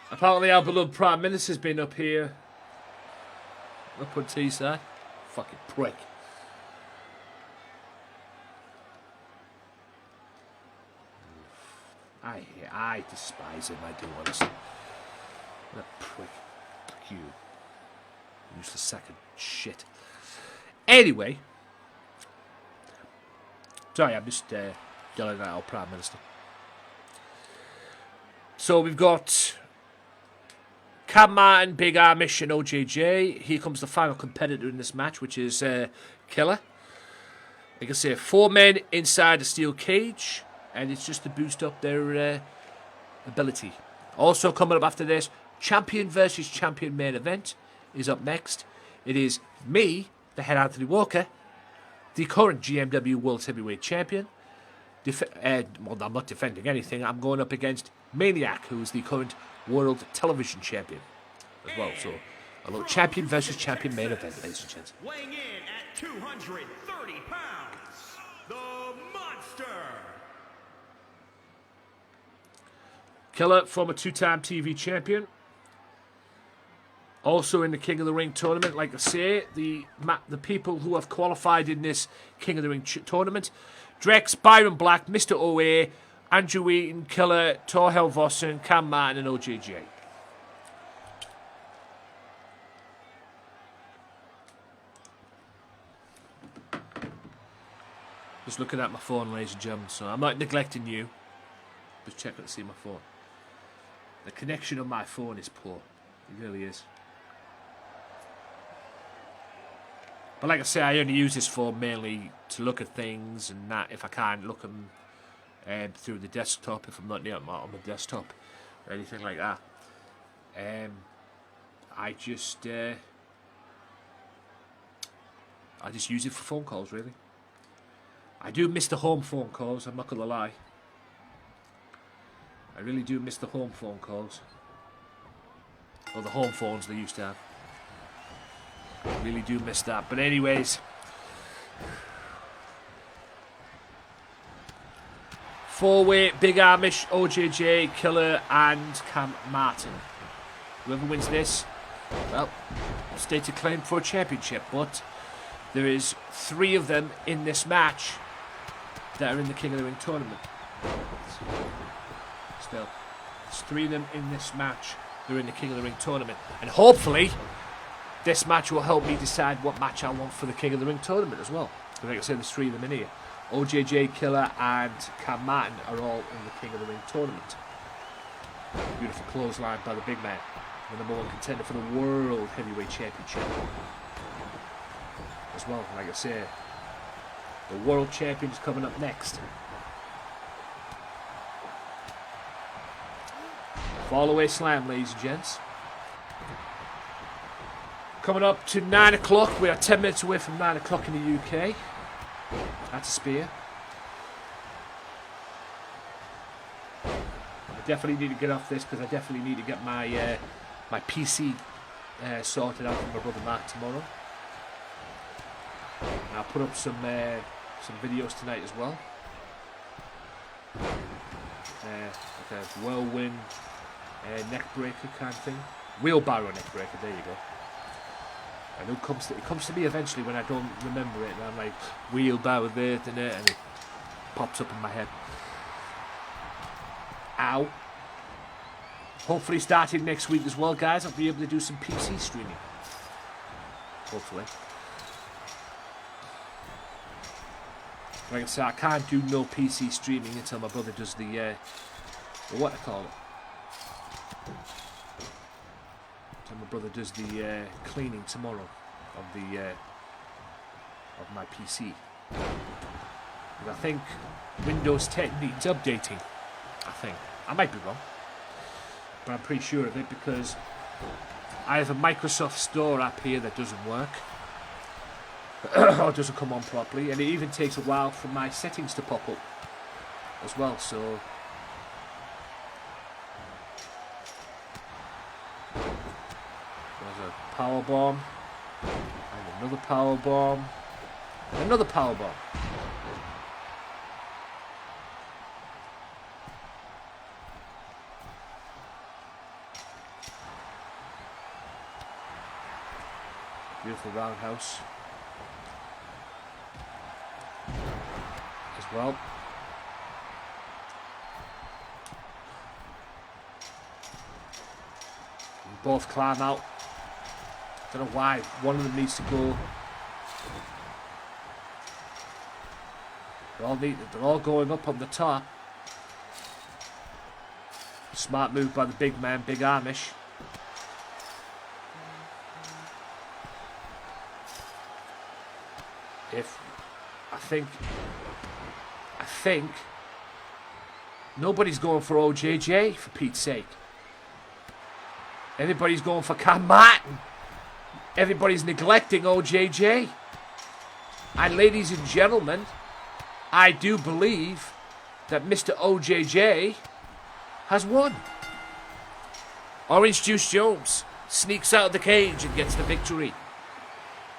Apparently our beloved Prime Minister's been up here. Up on Teesside. Fucking prick. I despise him, I do, honestly. What a prick. Fuck you. Useless sack of shit. Anyway. Sorry, I'm just yelling at our Prime Minister. So we've got Cam Martin, Big Amish, and OJJ. Here comes the final competitor in this match, which is Killer. Like I say, 4 men inside a steel cage, and it's just to boost up their ability. Also coming up after this, champion versus champion main event is up next. It is me, the head Anthony Walker, the current GMW World Heavyweight Champion. Well, I'm not defending anything. I'm going up against Maniac, who is the current World Television Champion as well. So, a little champion versus champion main event, ladies and gents. Weighing in at 230 pounds, the Monster. Killer, former 2-time TV champion. Also in the King of the Ring tournament, like I say, the people who have qualified in this King of the Ring tournament: Drex, Byron Black, Mr. OA, Andrew Eaton, Killer, Tor Helvossen, Cam Martin, and OJJ. Just looking at my phone, ladies and gentlemen, so I'm not neglecting you. Just checking to see my phone. The connection on my phone is poor. It really is. But like I say, I only use this phone mainly to look at things and that. If I can't look at them through the desktop, if I'm not near on my desktop or anything like that, I just use it for phone calls, really. I do miss the home phone calls, I'm not going to lie. I really do miss the home phone calls. Or the home phones they used to have. I really do miss that. But anyways. 4-way, Big Amish, OJJ, Killer, and Cam Martin. Whoever wins this, well, stated claim for a championship. But there is 3 of them in this match that are in the King of the Ring tournament. Still, there's 3 of them in this match. They're in the King of the Ring tournament. And hopefully, this match will help me decide what match I want for the King of the Ring tournament as well. Because like I said, there's 3 of them in here. OJJ, Killer, and Cam Martin are all in the King of the Ring tournament. Beautiful clothesline by the big man. The #1 contender for the World Heavyweight Championship. As well, like I say, the World Champion is coming up next. Fall away slam, ladies and gents. Coming up to 9 o'clock. We are 10 minutes away from 9 o'clock in the UK. That's a spear. I definitely need to get off this because I definitely need to get my my PC sorted out for my brother Mark tomorrow. And I'll put up some videos tonight as well. Like a whirlwind neck breaker kind of thing. Wheelbarrow neck breaker, there you go. And it comes to me eventually when I don't remember it, and I'm like, wheelbarrow there, and it pops up in my head. Ow. Hopefully starting next week as well, guys, I'll be able to do some PC streaming. Hopefully. Like I said, I can't do no PC streaming until my brother does the what I call it. Until my brother does the cleaning tomorrow of the of my PC. And I think Windows 10 needs updating. I think. I might be wrong. But I'm pretty sure of it because I have a Microsoft Store app here that doesn't work. Or doesn't come on properly, and it even takes a while for my settings to pop up as well, so there's a power bomb and another power bomb and another power bomb. Beautiful roundhouse as well. both climb out. Don't know why. One of them needs to go. They're all going up on the top. Smart move by the big man, Big Amish. I think nobody's going for OJJ, for Pete's sake. Everybody's going for Cam Martin. Everybody's neglecting OJJ. And ladies and gentlemen, I do believe that Mr. OJJ has won. Orange Juice Jones sneaks out of the cage and gets the victory.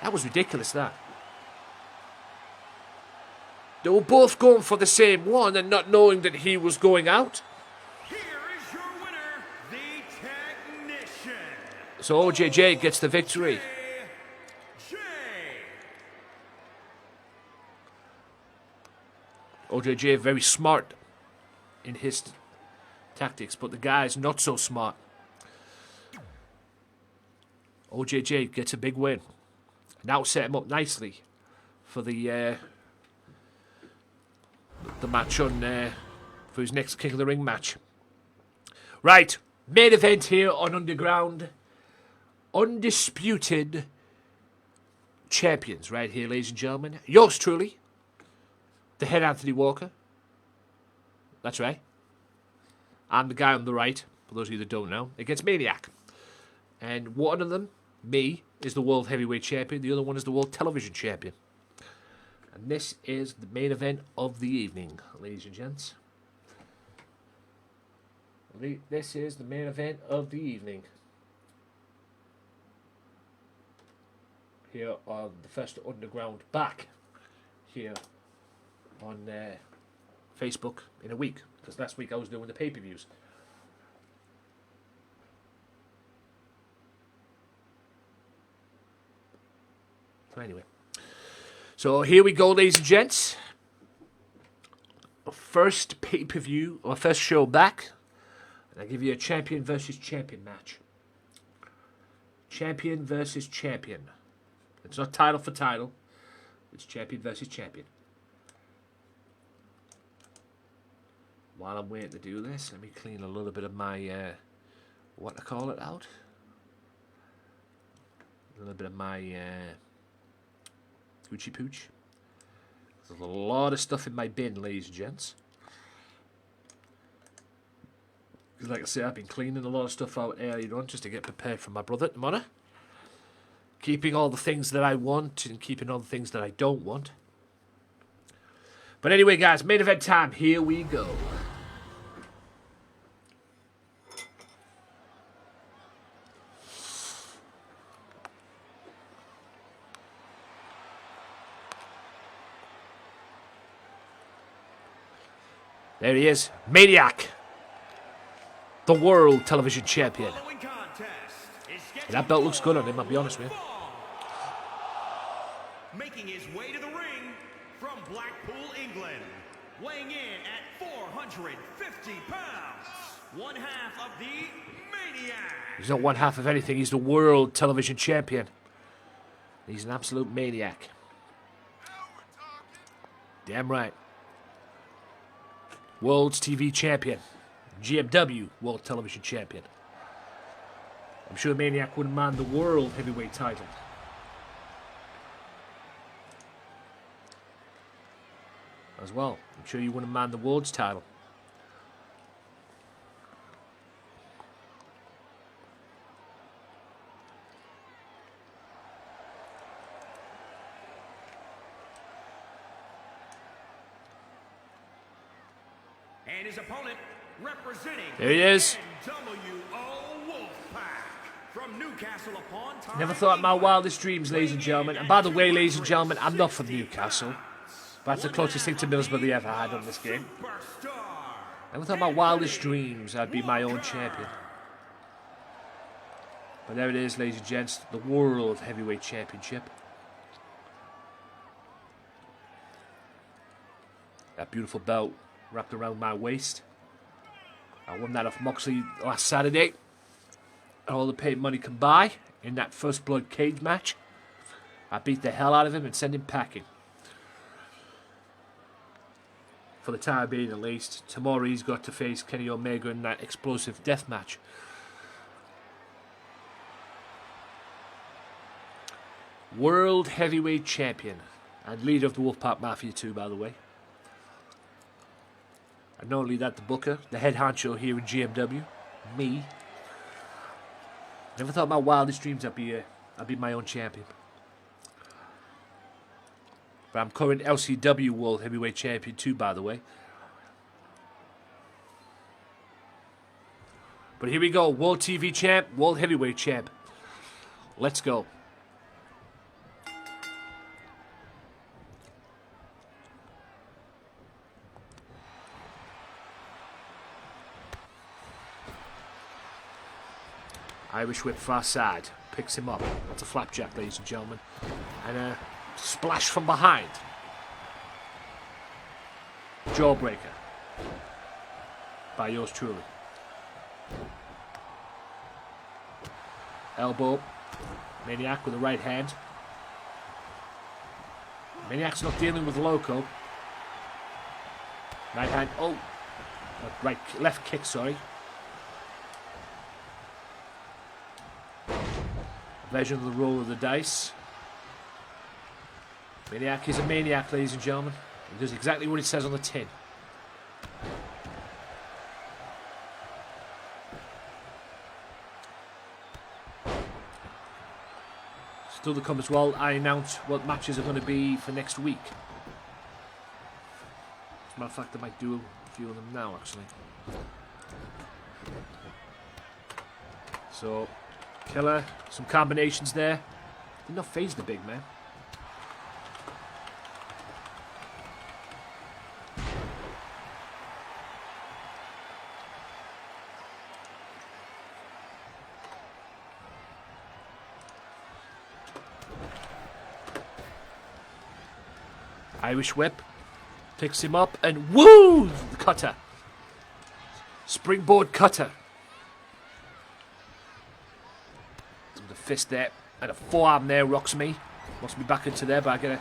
That was ridiculous, that. They were both going for the same one and not knowing that he was going out. Here is your winner, the Technician. So OJJ gets the victory. OJJ very smart in his tactics, but the guy's not so smart. OJJ gets a big win. Now set him up nicely for the match on for his next King of the Ring match. Right, main event here on Underground. Undisputed champions right here, ladies and gentlemen. Yours truly, the head Anthony Walker. That's right. I'm the guy on the right, for those of you that don't know, against Maniac. And one of them, me, is the World Heavyweight Champion. The other one is the World Television Champion. And this is the main event of the evening, ladies and gents. This is the main event of the evening. Here on the first Underground back. Here on Facebook in a week. Because last week I was doing the pay-per-views. So anyway. So here we go, ladies and gents. First pay-per-view, or first show back. And I give you a champion versus champion match. Champion versus champion. It's not title for title. It's champion versus champion. While I'm waiting to do this, let me clean a little bit of my, what I call it out. A little bit of my Gucci Pooch. There's a lot of stuff in my bin, ladies and gents. Because like I say, I've been cleaning a lot of stuff out earlier on just to get prepared for my brother tomorrow. Keeping all the things that I want and keeping all the things that I don't want. But anyway, guys, main event time. Here we go. There he is, Maniac, the World Television Champion. And that belt looks good on him, I'll be honest with you. Making his way to the ring from Blackpool, England, weighing in at 450 pounds, one half of the Maniac. He's not one half of anything, he's the World Television Champion. He's an absolute maniac. Damn right. World's TV Champion. GMW World Television Champion. I'm sure Maniac wouldn't mind the World Heavyweight title. As well. I'm sure you wouldn't mind the World's title. And his opponent, representing there he is. NWO Wolfpack from Newcastle upon Tyne. Never thought in my wildest dreams, ladies and gentlemen. And by the way, ladies and gentlemen, I'm not from Newcastle. That's the closest thing to Middlesbrough they ever had on this game. Never thought in my wildest dreams I'd be my own champion. But there it is, ladies and gents, the World Heavyweight Championship. That beautiful belt wrapped around my waist. I won that off Moxley last Saturday. all the paid money can buy in that first blood cage match. I beat the hell out of him and sent him packing. For the time being, at least. Tomorrow he's got to face Kenny Omega in that explosive death match. World Heavyweight Champion. And leader of the Wolfpack Mafia too, by the way. And not only that, the booker, the head honcho here in GMW. Me. Never thought in my wildest dreams I'd be my own champion. But I'm current LCW World Heavyweight Champion too, by the way. But here we go. World TV Champ, World Heavyweight Champ. Let's go. Irish whip far side. Picks him up. That's a flapjack, ladies and gentlemen. And a splash from behind. Jawbreaker. By yours truly. Elbow. Maniac with the right hand. Maniac's not dealing with Loco. Right hand. Oh. Left kick, sorry. Version of the roll of the dice. Maniac is a maniac, ladies and gentlemen. He does exactly what it says on the tin. Still to come as well, I announce what matches are going to be for next week. As a matter of fact, I might do a few of them now, actually. So, killer, some combinations there. Did not phase the big man. Irish whip. Picks him up and woo! The cutter. Springboard cutter. The fist there. And a forearm there rocks me. Wants me back into there, but I get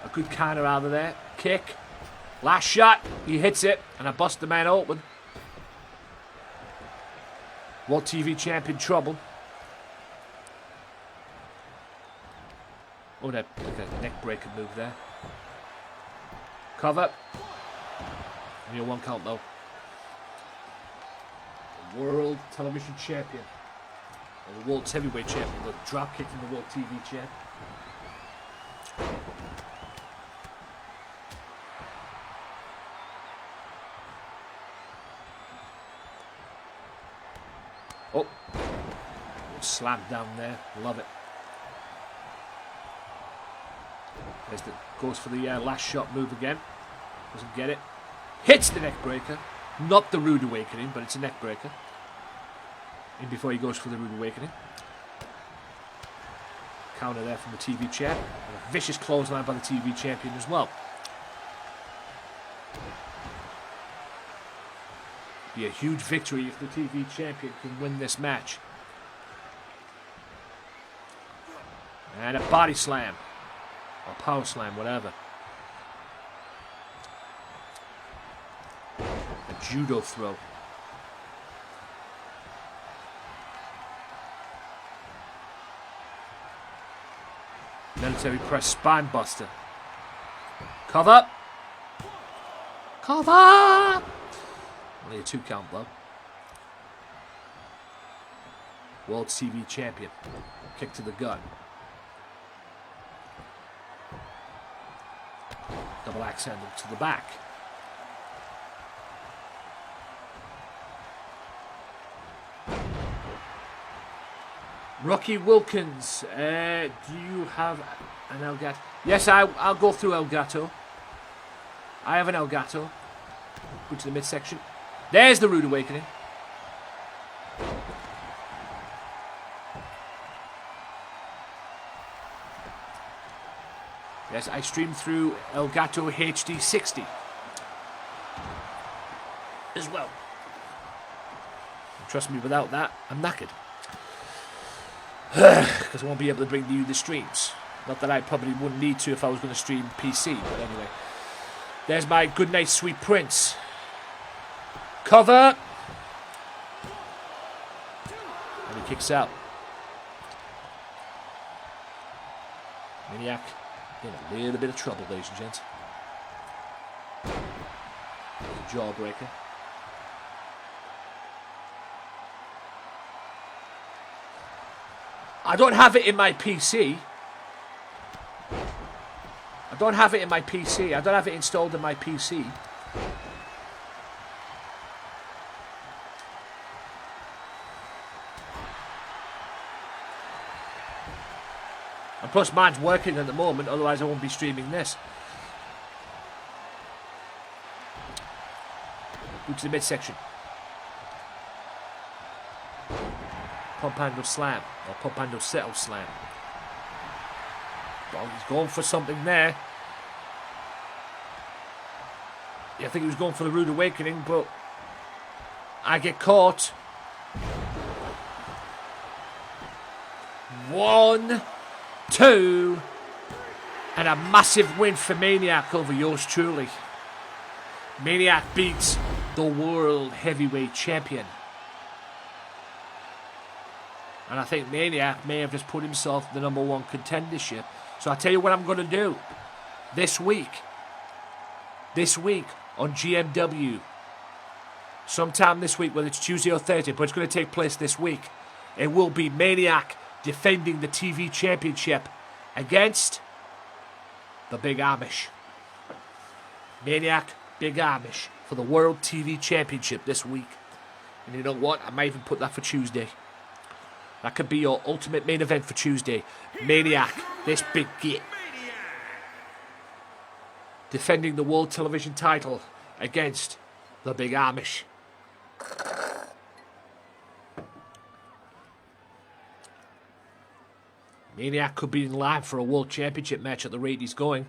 a good counter out of there. Kick. Last shot. He hits it. And I bust the man open. World TV Champion trouble. Oh, that like a neck breaker move there. Cover. Near one count though. World Television Champion. Or the World Heavyweight Champion. The drop kick from the World TV Champ. Oh. Slam down there. Love it. Goes for the last shot move again. Doesn't get it. Hits the neck breaker. Not the Rude Awakening, but it's a neck breaker. In before he goes for the Rude Awakening. Counter there from the TV champ. And a vicious clothesline by the TV champion as well. Be a huge victory if the TV champion can win this match. And a body slam. Or power slam, whatever. A judo throw. Military press spine buster. Cover. Cover. Only a 2 count though. World TV champion. Kick to the gut. Double axe handle to the back. Rocky Wilkins, do you have an El Gato? Yes, I'll go through El Gato. I have an El Gato. Go to the midsection. There's the Rude Awakening. Yes, I streamed through El Gato HD 60 as well. And trust me, without that, I'm knackered. Because I won't be able to bring you the streams. Not that I probably wouldn't need to if I was going to stream PC, but anyway. There's my Goodnight Sweet Prince. Cover! And he kicks out. Maniac in a little bit of trouble, ladies and gents. Jawbreaker. I don't have it in my PC. I don't have it installed in my PC. And plus mine's working at the moment, otherwise I won't be streaming this. Go to the midsection. Pompando slam, or Pompando settle slam. Well, he's going for something there. Yeah, I think he was going for the Rude Awakening, but I get caught. 1, 2, and a massive win for Maniac over yours truly. Maniac beats the World Heavyweight Champion. And I think Maniac may have just put himself in the #1 contendership. So I'll tell you what I'm going to do. This week on GMW, sometime this week, whether it's Tuesday or Thursday, but it's going to take place this week, it will be Maniac defending the TV championship against the Big Amish. Maniac, Big Amish for the World TV Championship this week. And you know what? I might even put that for Tuesday. That could be your ultimate main event for Tuesday. Maniac, this big git, defending the World Television title against the Big Amish. Maniac could be in line for a World Championship match at the rate he's going.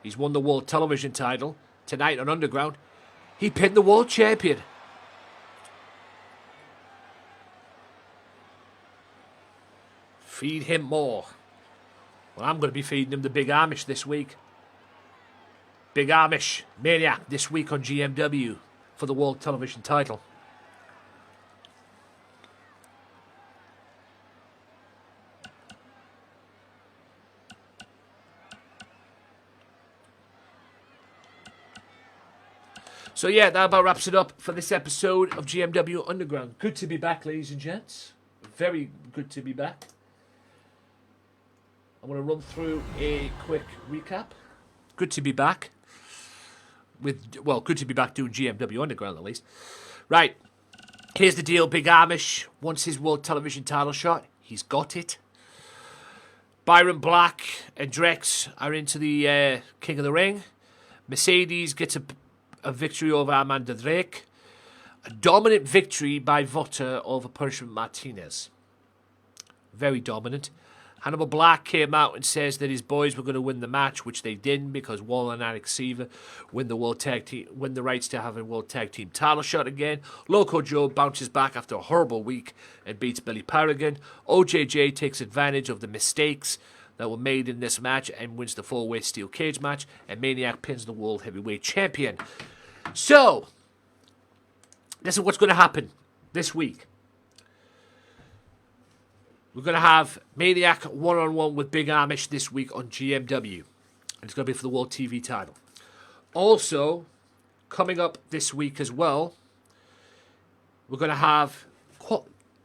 He's won the World Television title tonight on Underground. He pinned the World Champion. Feed him more. Well, I'm going to be feeding him the Big Amish this week. Big Amish, Maniac, this week on GMW for the World Television title. So yeah, that about wraps it up for this episode of GMW Underground. Good to be back, ladies and gents. Very good to be back. I want to run through a quick recap. Good to be back. Good to be back doing GMW Underground at least. Right, here's the deal. Big Amish wants his World Television title shot. He's got it. Byron Black and Drex are into the King of the Ring. Mercedes gets a victory over Amanda Drake. A dominant victory by Vota over Punishment Martinez. Very dominant. Hannibal Black came out and says that his boys were going to win the match, which they didn't because Waller and Alex Seaver win the rights to have a World Tag Team title shot again. Loco Joe bounces back after a horrible week and beats Billy Paragon. OJJ takes advantage of the mistakes that were made in this match and wins the 4-way steel cage match. And Maniac pins the World Heavyweight Champion. So, this is what's going to happen this week. We're going to have Maniac one-on-one with Big Amish this week on GMW. And it's going to be for the World TV title. Also, coming up this week as well, we're going to have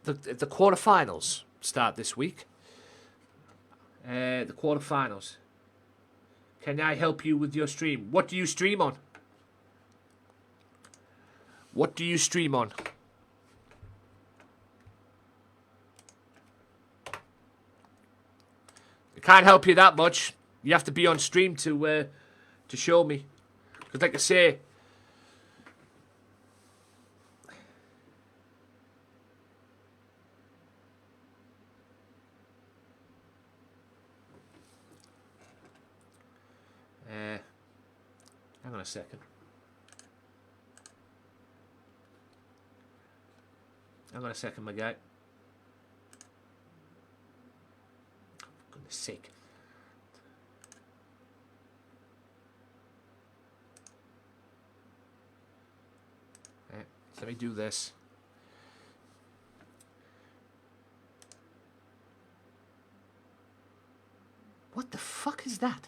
the quarterfinals start this week. The quarterfinals. Can I help you with your stream? What do you stream on? What do you stream on? Can't help you that much. You have to be on stream to show me. Because like I say, hang on a second. Hang on a second, my guy. Sick. Right, so let me do this. What the fuck is that?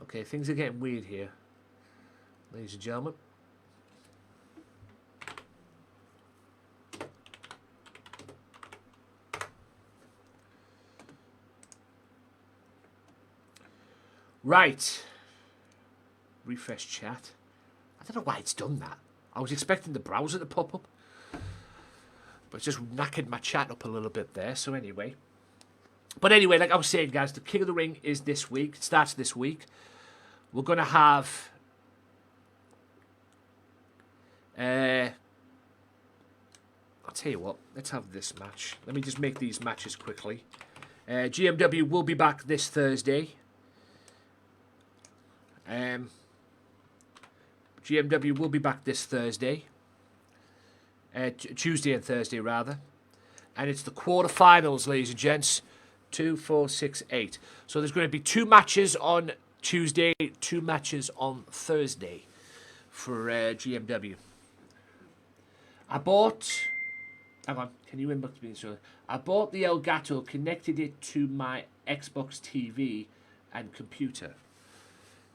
Okay, things are getting weird here, ladies and gentlemen. Right. Refresh chat. I don't know why it's done that. I was expecting the browser to pop up. But it's just knackered my chat up a little bit there. So anyway. But anyway, like I was saying, guys, the King of the Ring is this week. It starts this week. We're going to have... I'll tell you what. Let's have this match. Let me just make these matches quickly. GMW will be back this Thursday. GMW will be back this Thursday. Tuesday and Thursday, rather. And it's the quarterfinals, ladies and gents. 2, 4, 6, 8. So there's going to be 2 matches on Tuesday, 2 matches on Thursday for GMW. I bought... Hang on, can you inbox me? Sorry. I bought the Elgato, connected it to my Xbox TV and computer.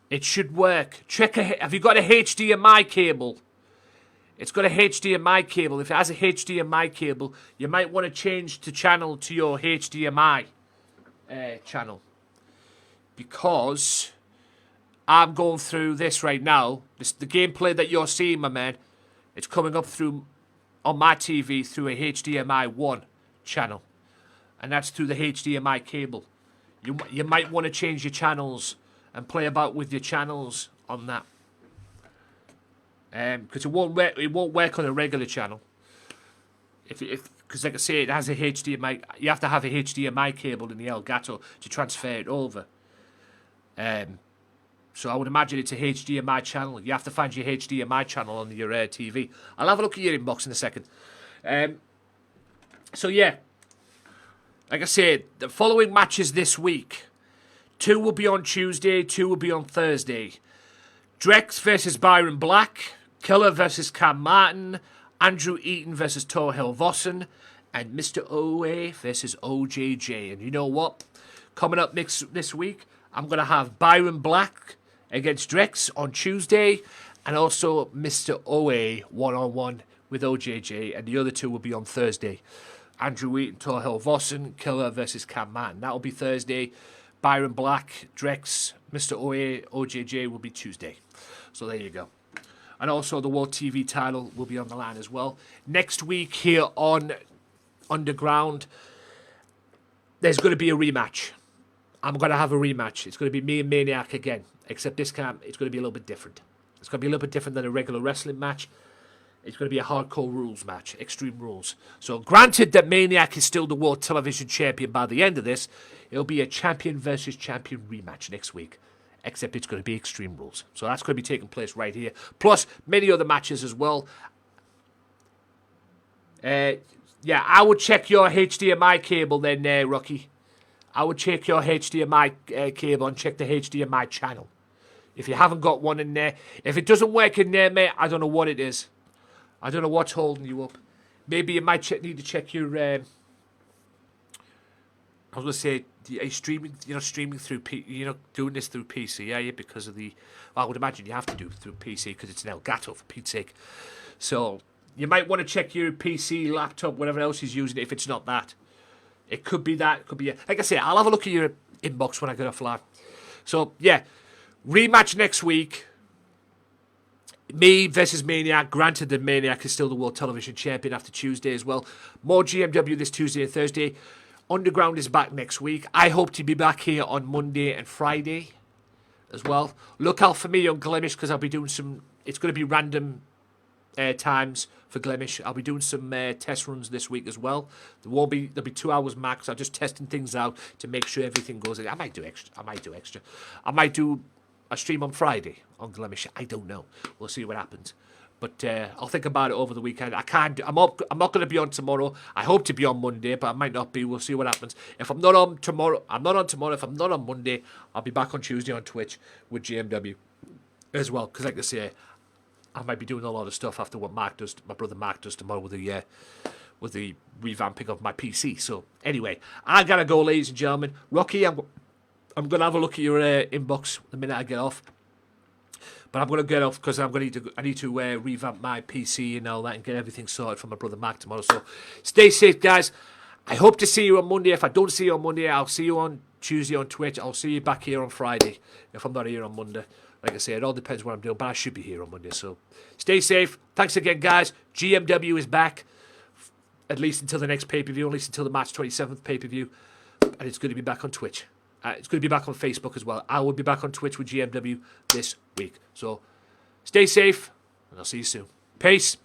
It should work. Have you got a HDMI cable? It's got a HDMI cable. If it has a HDMI cable, you might want to change the channel to your HDMI channel. Because I'm going through this right now. The gameplay that you're seeing, my man, it's coming up through on my TV through a HDMI 1 channel. And that's through the HDMI cable. You might want to change your channels and play about with your channels on that. Because it won't work on a regular channel. Because like I say, it has a HDMI. You have to have a HDMI cable in the Elgato to transfer it over. So I would imagine it's a HDMI channel. You have to find your HDMI channel on your TV. I'll have a look at your inbox in a second. So yeah, like I said, the following matches this week. 2 will be on Tuesday, 2 will be on Thursday. Drex versus Byron Black, Killer versus Cam Martin, Andrew Eaton versus Tor Helvossen, and Mr. OA versus OJJ. And you know what? Coming up this week, I'm going to have Byron Black against Drex on Tuesday, and also Mr. OA one-on-one with OJJ, and the other 2 will be on Thursday. Andrew Eaton, Tor Helvossen, Killer versus Cam Martin. That'll be Thursday. Byron Black, Drex, Mr. OA, OJJ will be Tuesday. So there you go. And also the World TV title will be on the line as well. Next week here on Underground, there's going to be a rematch. I'm going to have a rematch. It's going to be me and Maniac again. Except this time, it's going to be a little bit different. It's going to be a little bit different than a regular wrestling match. It's going to be a hardcore rules match, Extreme Rules. So granted that Maniac is still the World Television Champion by the end of this, it'll be a champion versus champion rematch next week. Except it's going to be Extreme Rules. So that's going to be taking place right here. Plus many other matches as well. Yeah, I would check your HDMI cable then, Rocky. I would check your HDMI cable and check the HDMI channel. If you haven't got one in there. If it doesn't work in there, mate, I don't know what it is. I don't know what's holding you up. Maybe you might need to check your... I was going to say, are you streaming, streaming through... doing this through PC, are you? Because of the... Well, I would imagine you have to do it through PC because it's an Elgato, for Pete's sake. So, you might want to check your PC, laptop, whatever else he's using if it's not that. It could be that. It could be... Like I say, I'll have a look at your inbox when I get off live. So, yeah. Rematch next week. Me versus Maniac. Granted that Maniac is still the World Television Champion after Tuesday as well. More GMW this Tuesday and Thursday. Underground is back next week. I hope to be back here on Monday and Friday as well. Look out for me on Glemish because I'll be doing some... It's going to be random times for Glemish. I'll be doing some test runs this week as well. There'll be 2 hours max. I'm just testing things out to make sure everything goes in. I might do extra. I might do a stream on Friday on Glemish. I don't know. We'll see what happens. But I'll think about it over the weekend. I can't. I'm not going to be on tomorrow. I hope to be on Monday, but I might not be. We'll see what happens. If I'm not on tomorrow, I'm not on tomorrow. If I'm not on Monday, I'll be back on Tuesday on Twitch with GMW as well. Because like I say, I might be doing a lot of stuff after what Mark does. My brother Mark does tomorrow with the revamping of my PC. So anyway, I gotta go, ladies and gentlemen. Rocky, I'm gonna have a look at your inbox the minute I get off. But I'm going to get off because I need to revamp my PC and all that and get everything sorted for my brother Mark tomorrow. So stay safe, guys. I hope to see you on Monday. If I don't see you on Monday, I'll see you on Tuesday on Twitch. I'll see you back here on Friday if I'm not here on Monday. Like I say, it all depends what I'm doing, but I should be here on Monday. So stay safe. Thanks again, guys. GMW is back, at least until the next pay-per-view, at least until the March 27th pay-per-view. And it's going to be back on Twitch. It's going to be back on Facebook as well. I will be back on Twitch with GMW this week. So stay safe, and I'll see you soon. Peace.